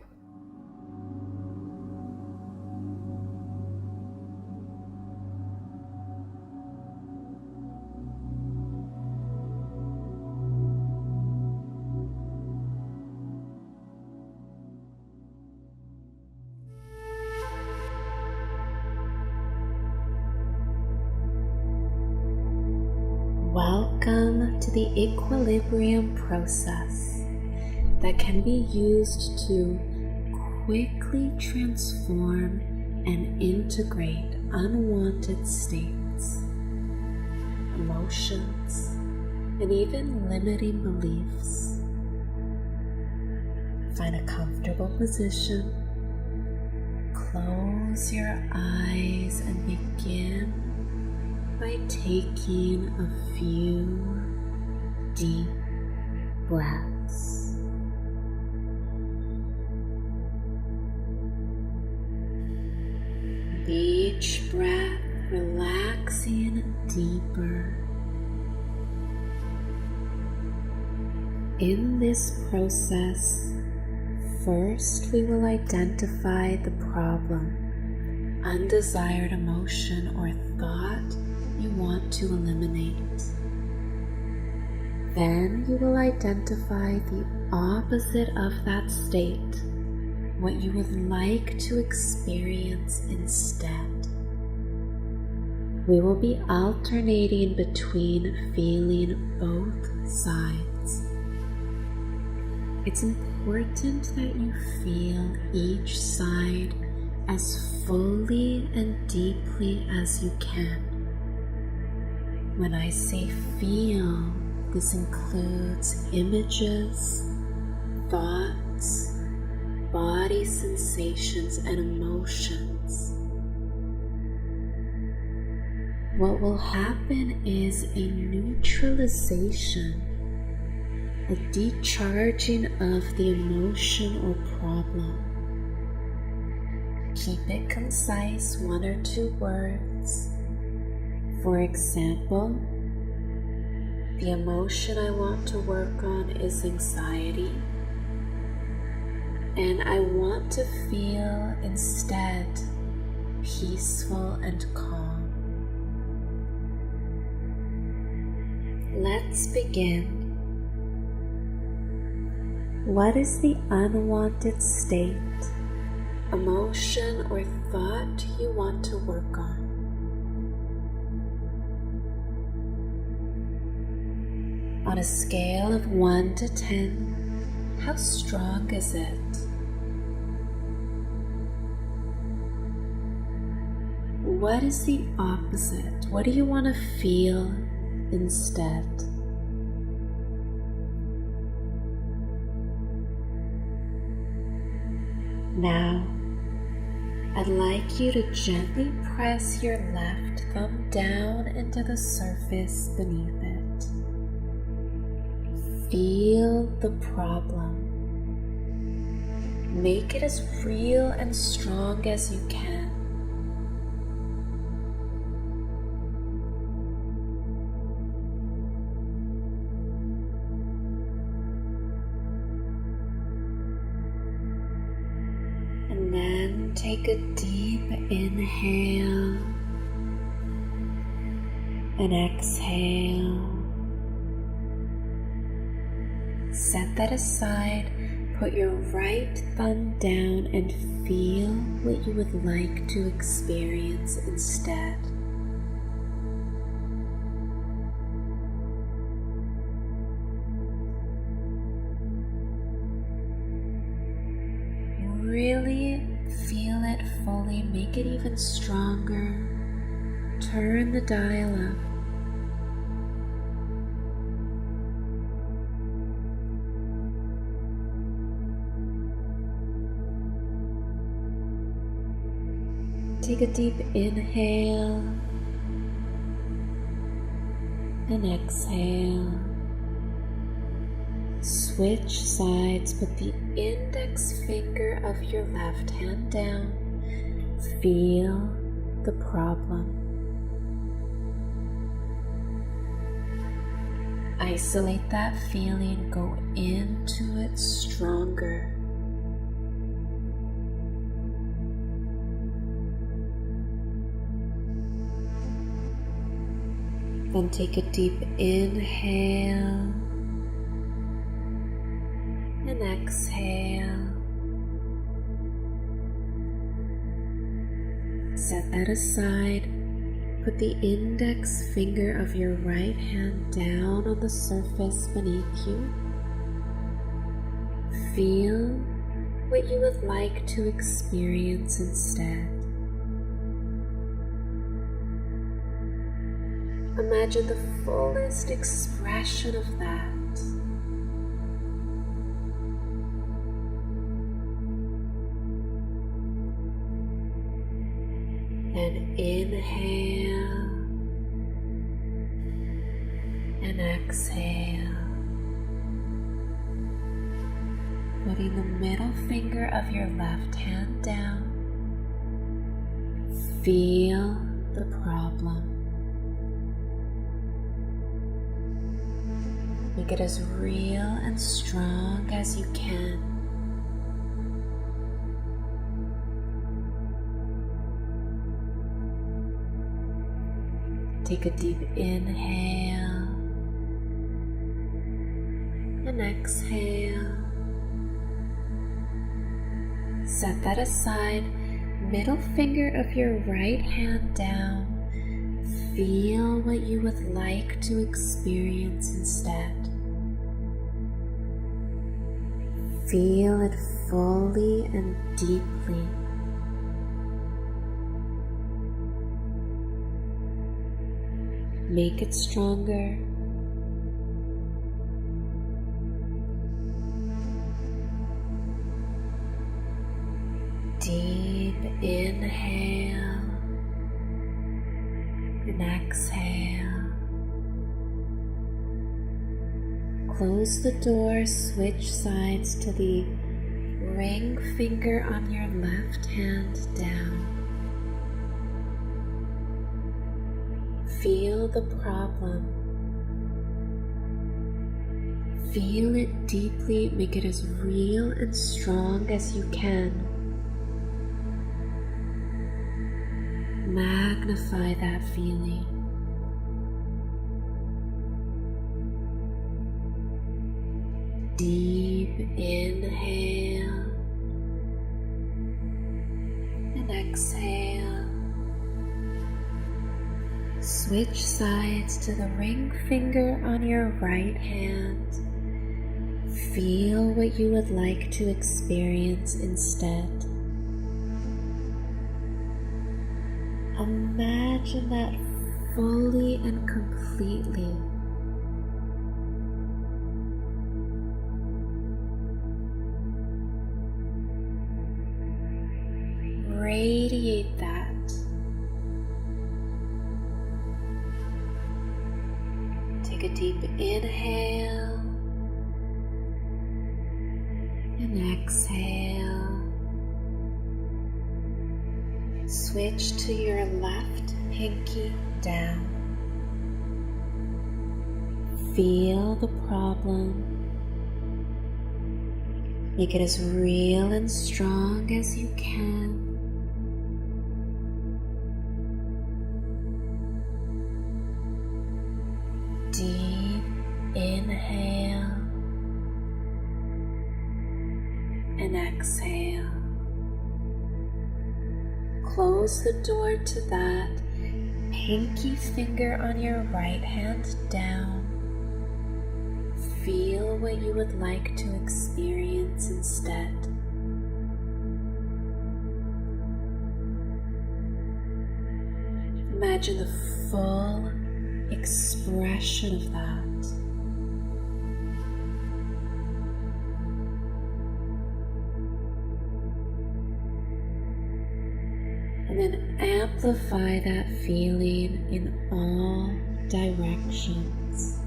B: Welcome to the equilibrium process that can be used to quickly transform and integrate unwanted states, emotions, and even limiting beliefs. Find a comfortable position, close your eyes, and begin by taking a few deep breaths. Each breath relaxing deeper. In this process, first we will identify the problem, undesired emotion or thought you want to eliminate. Then you will identify the opposite of that state, what you would like to experience instead. We will be alternating between feeling both sides. It's important that you feel each side as fully and deeply as you can. When I say feel, this includes images, thoughts, body sensations, and emotions. What will happen is a neutralization, a decharging of the emotion or problem. Keep it concise, 1 or 2 words. For example, the emotion I want to work on is anxiety, and I want to feel instead peaceful and calm. Let's begin. What is the unwanted state, emotion, or thought you want to work on? On a scale of 1 to 10, how strong is it? what is the opposite? What do you want to feel instead? Now, I'd like you to gently press your left thumb down into the surface beneath it. Feel the problem. Make it as real and strong as you can. And then take a deep inhale and exhale. Set that aside. Put your right thumb down and feel what you would like to experience instead. Really feel it fully, make it even stronger. Turn the dial up. Take a deep inhale and exhale. Switch sides, put the index finger of your left hand down. Feel the problem. Isolate that feeling, go into it stronger. Then take a deep inhale and exhale. Set that aside. Put the index finger of your right hand down on the surface beneath you. Feel what you would like to experience instead. Imagine the fullest expression of that. And inhale and exhale. Putting the middle finger of your left hand down. Feel the problem. Make it as real and strong as you can. Take a deep inhale and exhale. Set that aside. Middle finger of your right hand down. Feel what you would like to experience instead. Feel it fully and deeply. Make it stronger. Deep inhale and exhale. Close the door, switch sides to the ring finger on your left hand down. Feel the problem. Feel it deeply, make it as real and strong as you can. Magnify that feeling. Deep inhale and exhale. Switch sides to the ring finger on your right hand. Feel what you would like to experience instead. imagine that fully and completely. Radiate that. Take a deep inhale and exhale. Switch to your left pinky down. Feel the problem. Make it as real and strong as you can. Deep inhale and exhale. Close the door to that. Pinky finger on your right hand down. Feel what you would like to experience instead. Imagine the full expression of that. And then amplify that feeling in all directions.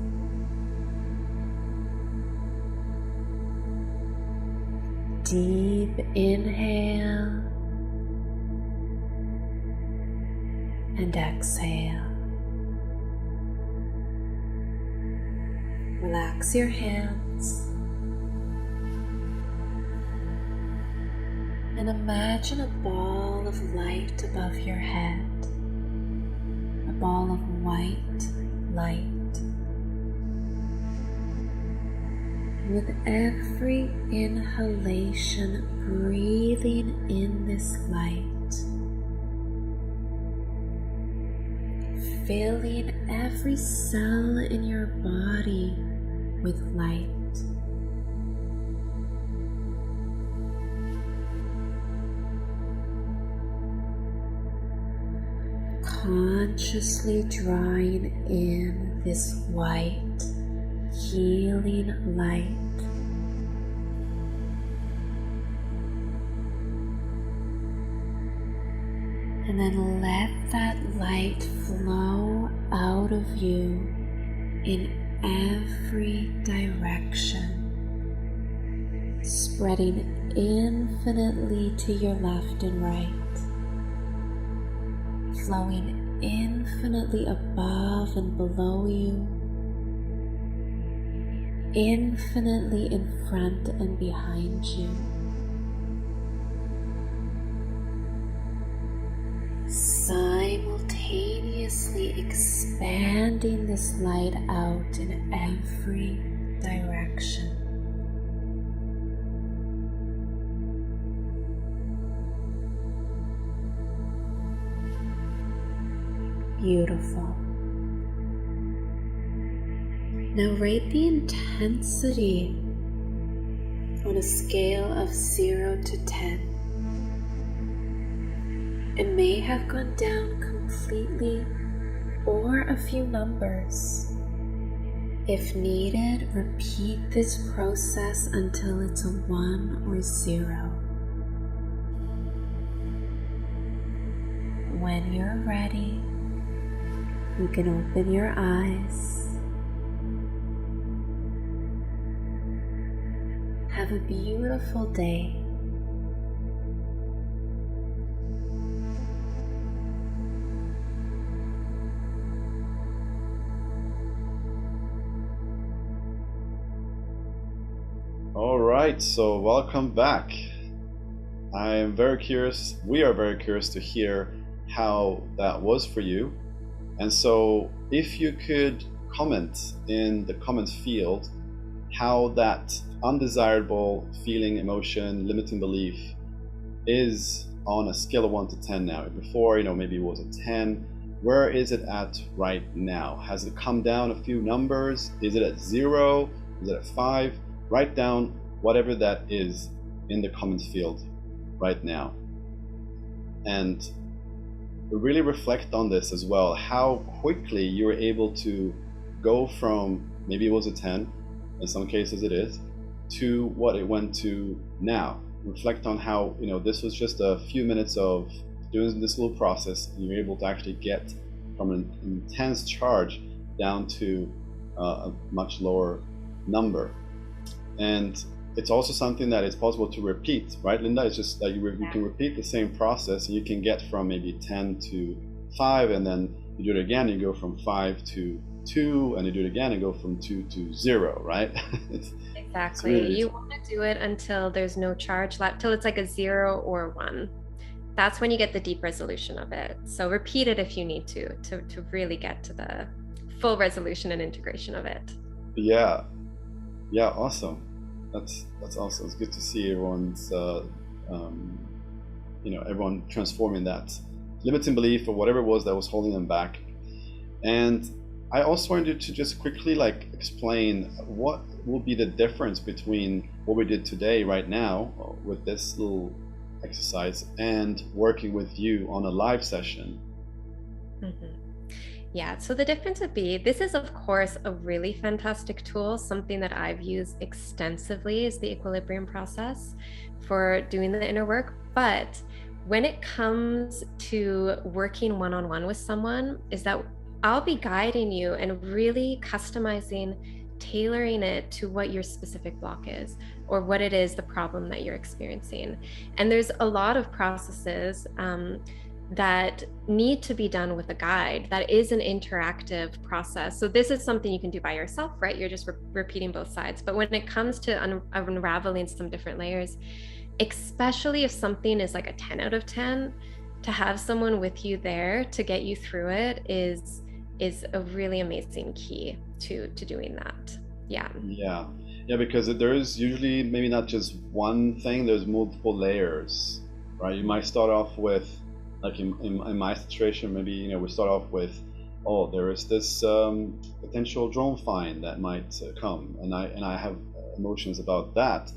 B: Deep inhale and exhale. Relax your hands and imagine a ball of light above your head, a ball of white light. With every inhalation, breathing in this light, filling every cell in your body with light. Consciously drawing in this white, healing light. And then let that light flow out of you in every direction, spreading infinitely to your left and right, flowing infinitely above and below you, infinitely in front and behind you. Simultaneously expanding this light out in every direction. Beautiful. Now rate the intensity on a scale of 0 to 10. It may have gone down completely or a few numbers. If needed, repeat this process until it's a 1 or 0. When you're ready, you can open your eyes. Have a beautiful day.
A: All right, so welcome back. I am very curious, we are very curious to hear how that was for you. And so if you could comment in the comment field how that undesirable feeling, emotion, limiting belief is on a scale of 1 to 10 now. Before, maybe it was a 10. Where is it at right now? Has it come down a few numbers? Is it at 0? Is it at 5? Write down whatever that is in the comments field right now. And really reflect on this as well, how quickly you were able to go from, maybe it was a 10, in some cases it is, to what it went to now. Reflect on how, you know, this was just a few minutes of doing this little process, and you're able to actually get from an intense charge down to a much lower number. And it's also something that it's possible to repeat, right, Linda? It's just that you can repeat the same process, and you can get from maybe 10 to 5, and then you do it again, you go from 5 to 2, and you do it again and go from 2 to 0, right?
B: Exactly. Really, you want to do it until there's no charge left, till it's like a 0 or 1. That's when you get the deep resolution of it. So repeat it if you need to really get to the full resolution and integration of it.
A: Yeah, awesome. That's awesome. It's good to see everyone's everyone transforming that limiting belief or whatever it was that was holding them back. And I also wanted to just quickly explain what will be the difference between what we did today right now with this little exercise and working with you on a live session.
B: Yeah, so the difference would be, this is of course a really fantastic tool. Something that I've used extensively is the equilibrium process for doing the inner work. But when it comes to working one-on-one with someone, is that I'll be guiding you and really customizing, tailoring it to what your specific block is, or what it is, the problem that you're experiencing. And there's a lot of processes that need to be done with a guide. That is an interactive process. So this is something you can do by yourself, right? You're just repeating both sides. But when it comes to unraveling some different layers, especially if something is like a 10 out of 10, to have someone with you there to get you through it is a really amazing key to doing that. Yeah, because there is usually maybe not just one thing, there's multiple layers, right? You might start off with, like in my situation, maybe we start off with, oh, there is this potential drone fine that might come, and I have emotions about that.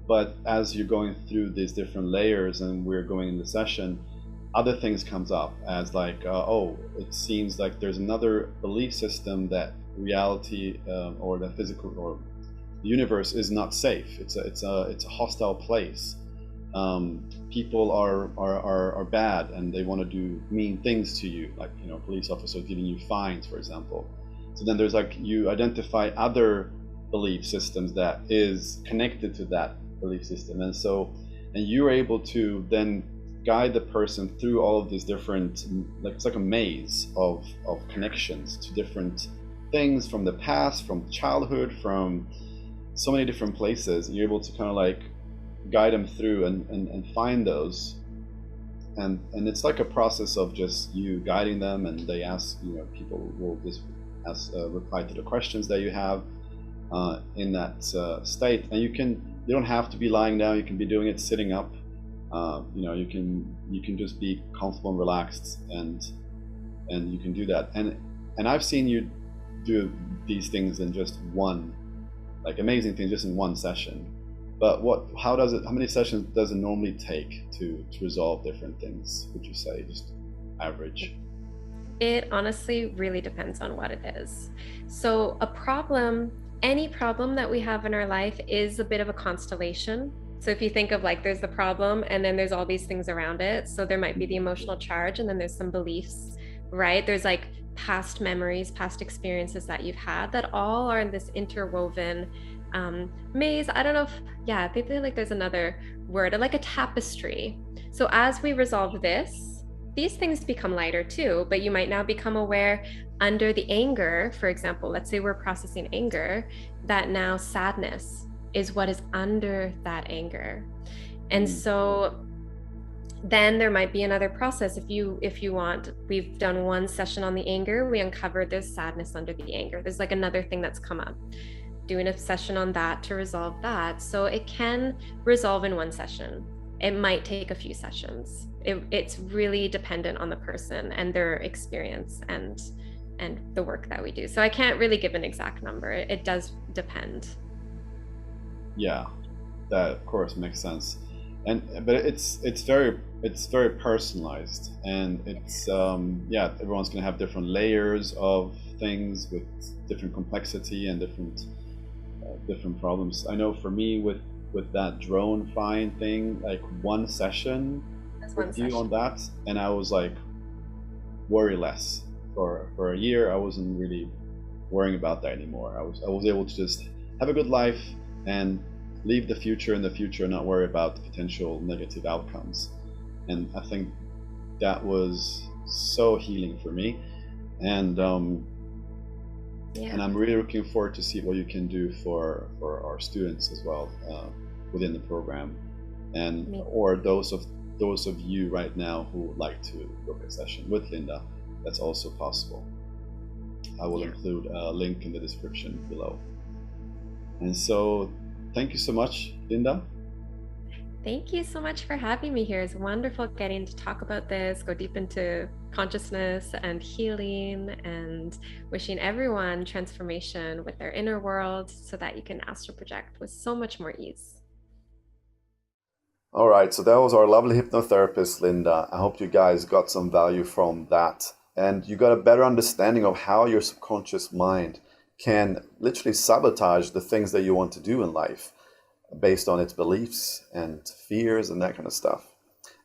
B: But as you're going through these different layers and we're going in the session, other things comes up as oh, it seems like there's another belief system that reality or the physical or the universe is not safe. It's a hostile place. People are bad and they want to do mean things to you, like police officers giving you fines, for example. So then there's you identify other belief systems that is connected to that belief system, and you're able to then guide the person through all of these different, it's like a maze of connections to different things from the past, from childhood, from so many different places. You're able to kind of guide them through and find those, and it's like a process of just you guiding them, and they ask, people will just reply to the questions that you have in that state. And you don't have to be lying down, you can be doing it sitting up. You can just be comfortable and relaxed, and you can do that. And I've seen you do these things in just one, amazing things, just in one session. But how many sessions does it normally take to resolve different things, would you say, just average? It honestly really depends on what it is. So any problem that we have in our life is a bit of a constellation. So if you think of there's the problem and then there's all these things around it. So there might be the emotional charge, and then there's some beliefs, right? There's past memories, past experiences that you've had that all are in this interwoven maze. I don't know I think there's another word, like a tapestry. So as we resolve these things become lighter too, but you might now become aware under the anger, for example, let's say we're processing anger, that now sadness is what is under that anger. And so then there might be another process. If you want, we've done one session on the anger, we uncovered there's sadness under the anger. There's another thing that's come up, doing a session on that to resolve that. So it can resolve in one session. It might take a few sessions. It's really dependent on the person and their experience and the work that we do. So I can't really give an exact number. It does depend.
A: Yeah, that of course makes sense. but it's very personalized, and it's yeah, everyone's gonna have different layers of things with different complexity and different problems. I know for me with that drone flying thing, like one session with you on that, and I was like worry less for a year. I wasn't really worrying about that anymore. I was able to just have a good life and leave the future in the future and not worry about the potential negative outcomes. And I think that was so healing for me. And and I'm really looking forward to see what you can do for our students as well within the program, and or those of you right now who would like to book a session with Linda. That's also possible. I will include a link in the description below. And so, thank you so much, Linda.
B: Thank you so much for having me here. It's wonderful getting to talk about this, go deep into consciousness and healing, and wishing everyone transformation with their inner world so that you can astral project with so much more ease.
A: All right, so that was our lovely hypnotherapist, Linda. I hope you guys got some value from that, and you got a better understanding of how your subconscious mind can literally sabotage the things that you want to do in life based on its beliefs and fears and that kind of stuff.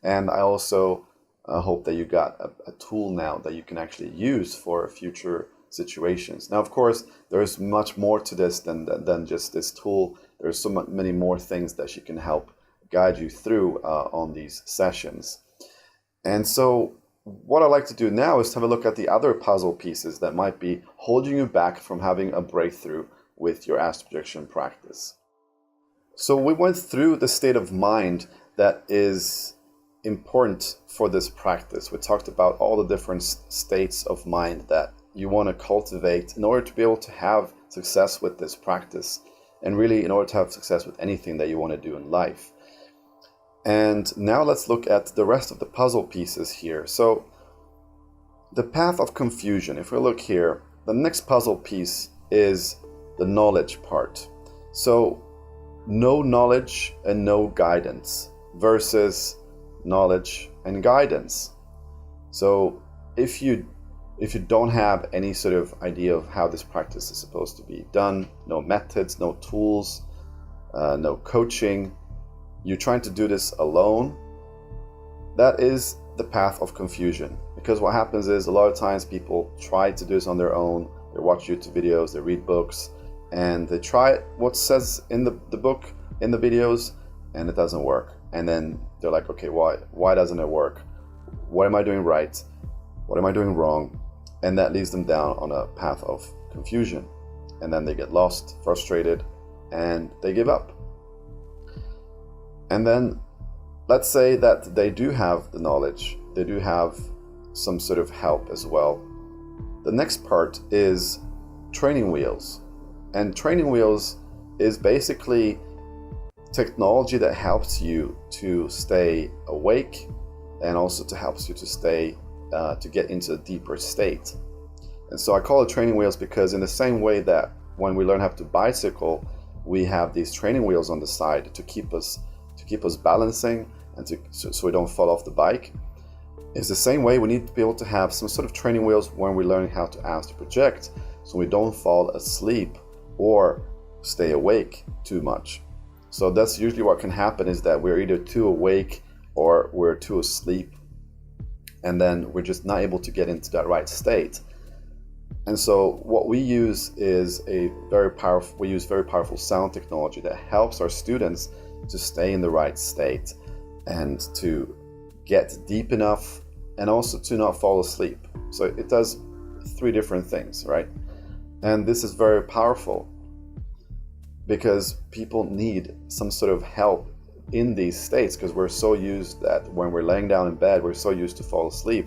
A: And I also hope that you got a tool now that you can actually use for future situations. Now, of course, there's much more to this than just this tool. There's so many more things that she can help guide you through on these sessions. And so what I'd like to do now is to have a look at the other puzzle pieces that might be holding you back from having a breakthrough with your astral projection practice. So we went through the state of mind that is important for this practice. We talked about all the different states of mind that you want to cultivate in order to be able to have success with this practice, and really in order to have success with anything that you want to do in life. And now let's look at the rest of the puzzle pieces here. So the path of confusion, if we look here, the next puzzle piece is the knowledge part. So no knowledge and no guidance versus knowledge and guidance. So if you don't have any sort of idea of how this practice is supposed to be done, no methods, no tools, no coaching, you're trying to do this alone, that is the path of confusion. Because what happens is a lot of times people try to do this on their own. They watch YouTube videos, they read books, and they try what says in the book, in the videos, and it doesn't work. And then they're like, okay, why doesn't it work? What am I doing right? What am I doing wrong? And that leads them down on a path of confusion. And then they get lost, frustrated, and they give up. And then let's say that they do have the knowledge, they do have some sort of help as well. The next part is training wheels. And training wheels is basically technology that helps you to stay awake and also to helps you to stay to get into a deeper state. And so I call it training wheels because in the same way that when we learn how to bicycle, we have these training wheels on the side to keep us balancing and so we don't fall off the bike. It's the same way we need to be able to have some sort of training wheels when we're learning how to astral project, so we don't fall asleep or stay awake too much. So that's usually what can happen, is that we're either too awake or we're too asleep, and then we're just not able to get into that right state. And so what we use is very powerful sound technology that helps our students to stay in the right state and to get deep enough and also to not fall asleep. So it does 3 different things, right? And this is very powerful because people need some sort of help in these states, because we're so used that when we're laying down in bed, we're so used to fall asleep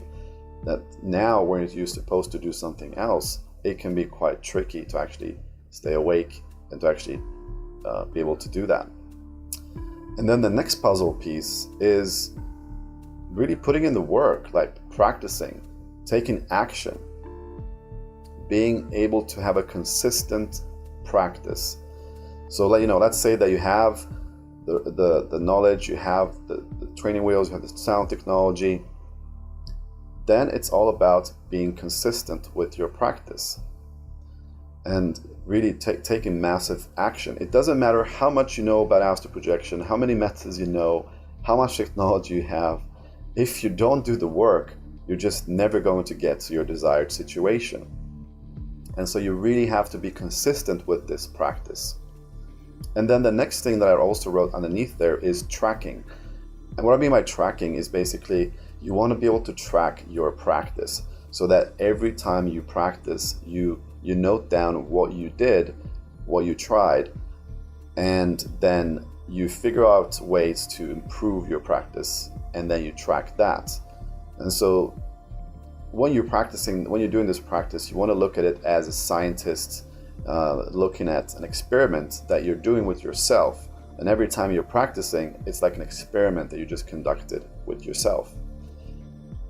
A: that now when you're supposed to do something else, it can be quite tricky to actually stay awake and to actually be able to do that. And then the next puzzle piece is really putting in the work, like practicing, taking action, being able to have a consistent practice. So let's say that you have the knowledge, you have the training wheels, you have the sound technology, then it's all about being consistent with your practice and really taking massive action. It doesn't matter how much you know about astral projection, how many methods you know, how much technology you have. If you don't do the work, you're just never going to get to your desired situation. And so you really have to be consistent with this practice. And then the next thing that I also wrote underneath there is tracking. And what I mean by tracking is basically you want to be able to track your practice so that every time you practice, you note down what you did, what you tried, and then you figure out ways to improve your practice, and then you track that. And so when you're doing this practice, you want to look at it as a scientist looking at an experiment that you're doing with yourself. And every time you're practicing, it's like an experiment that you just conducted with yourself.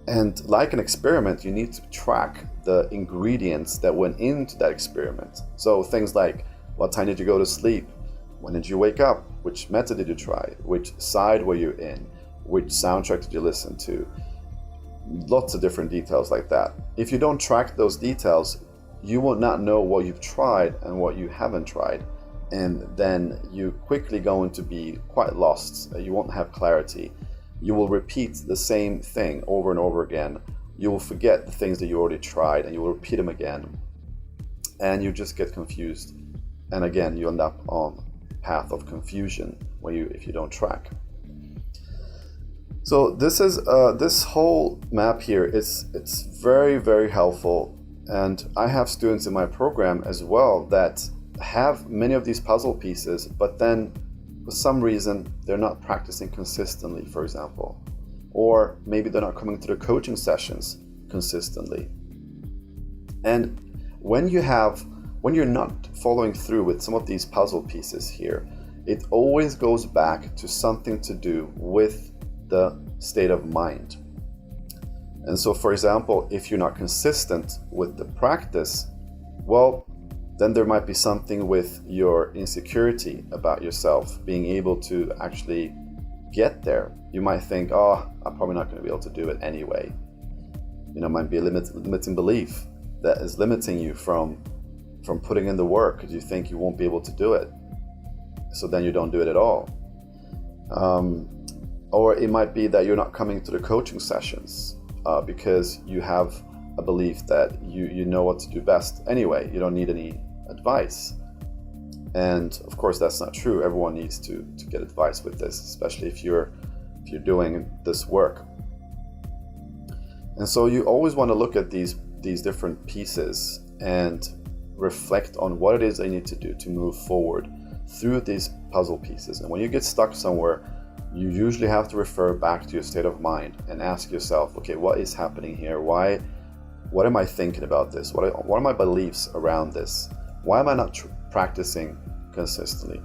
A: And like an experiment, you need to track the ingredients that went into that experiment. So things like, what time did you go to sleep? When did you wake up? Which method did you try? Which side were you in? Which soundtrack did you listen to? Lots of different details like that. If you don't track those details, you will not know what you've tried and what you haven't tried. And then you quickly going to be quite lost. You won't have clarity. You will repeat the same thing over and over again. You will forget the things that you already tried and you will repeat them again. And you just get confused. And again, you end up on the path of confusion if you don't track. So this whole map here, it's very, very helpful. And I have students in my program as well that have many of these puzzle pieces, but then for some reason they're not practicing consistently, for example, or maybe they're not coming to the coaching sessions consistently. And when you're not following through with some of these puzzle pieces here, it always goes back to something to do with the state of mind. And so, for example, if you're not consistent with the practice, well, then there might be something with your insecurity about yourself, being able to actually get there. You might think, oh, I'm probably not going to be able to do it anyway. Might be a limiting belief that is limiting you from putting in the work because you think you won't be able to do it. So then you don't do it at all. Or it might be that you're not coming to the coaching sessions because you have a belief that you know what to do best anyway. You don't need any advice. And of course that's not true. Everyone needs to get advice with this, especially if you're doing this work. And so you always want to look at these different pieces and reflect on what it is they need to do to move forward through these puzzle pieces. And when you get stuck somewhere, you usually have to refer back to your state of mind and ask yourself, okay, what is happening here? What am I thinking about this? What are my beliefs around this? Why am I not practicing consistently?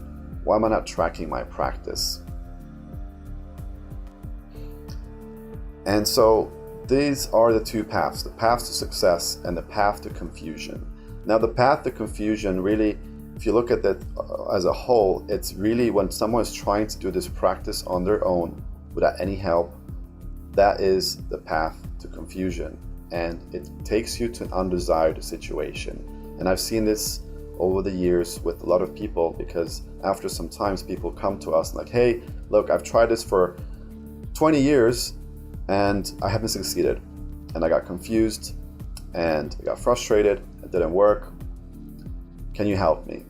A: Why am I not tracking my practice? And so these are the two paths, the path to success and the path to confusion. Now the path to confusion, really, if you look at that as a whole, it's really when someone is trying to do this practice on their own without any help, that is the path to confusion. And it takes you to an undesired situation. And I've seen this over the years with a lot of people, because after some times people come to us like, hey, look, I've tried this for 20 years and I haven't succeeded. And I got confused and I got frustrated, it didn't work. Can you help me?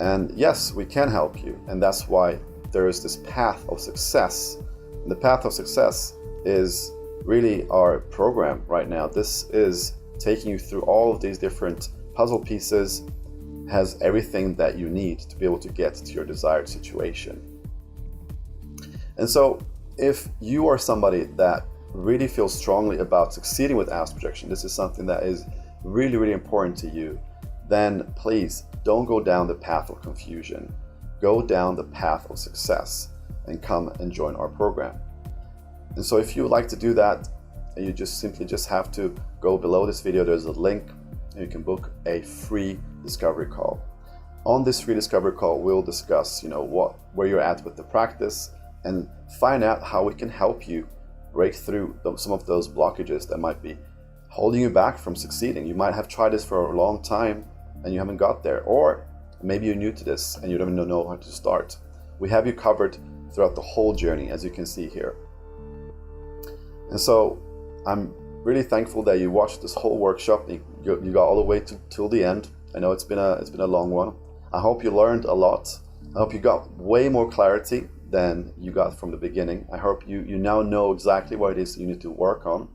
A: And yes, we can help you. And that's why there is this path of success. And the path of success is really our program right now. This is taking you through all of these different puzzle pieces, has everything that you need to be able to get to your desired situation. And so if you are somebody that really feels strongly about succeeding with astral projection, this is something that is really, really important to you, then please don't go down the path of confusion. Go down the path of success and come and join our program. And so if you would like to do that, you just simply have to go below this video. There's a link and you can book a free discovery call. On this free discovery call, we'll discuss, where you're at with the practice and find out how we can help you break through some of those blockages that might be holding you back from succeeding. You might have tried this for a long time and you haven't got there, or maybe you're new to this and you don't even know how to start. We have you covered throughout the whole journey, as you can see here. And so I'm really thankful that you watched this whole workshop. You got all the way till the end. I know it's been a long one. I hope you learned a lot. I hope you got way more clarity than you got from the beginning. I hope you now know exactly what it is you need to work on,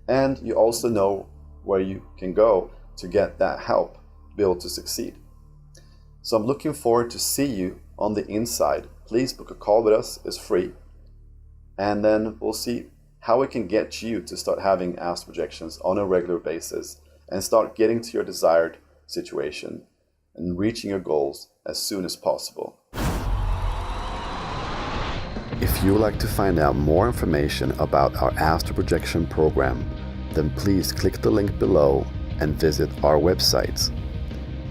A: and you also know where you can go to get that help to be able to succeed. So I'm looking forward to see you on the inside. Please book a call with us. It's free, and then we'll see how we can get you to start having astral projections on a regular basis and start getting to your desired situation and reaching your goals as soon as possible. If you would like to find out more information about our Astral Projection program, then please click the link below and visit our website.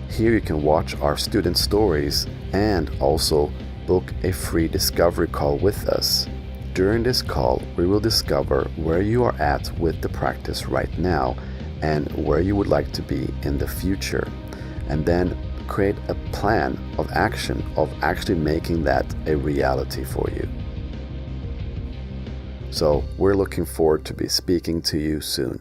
A: Here you can watch our student stories and also book a free discovery call with us. During this call, we will discover where you are at with the practice right now and where you would like to be in the future, and then create a plan of action of actually making that a reality for you. So we're looking forward to be speaking to you soon.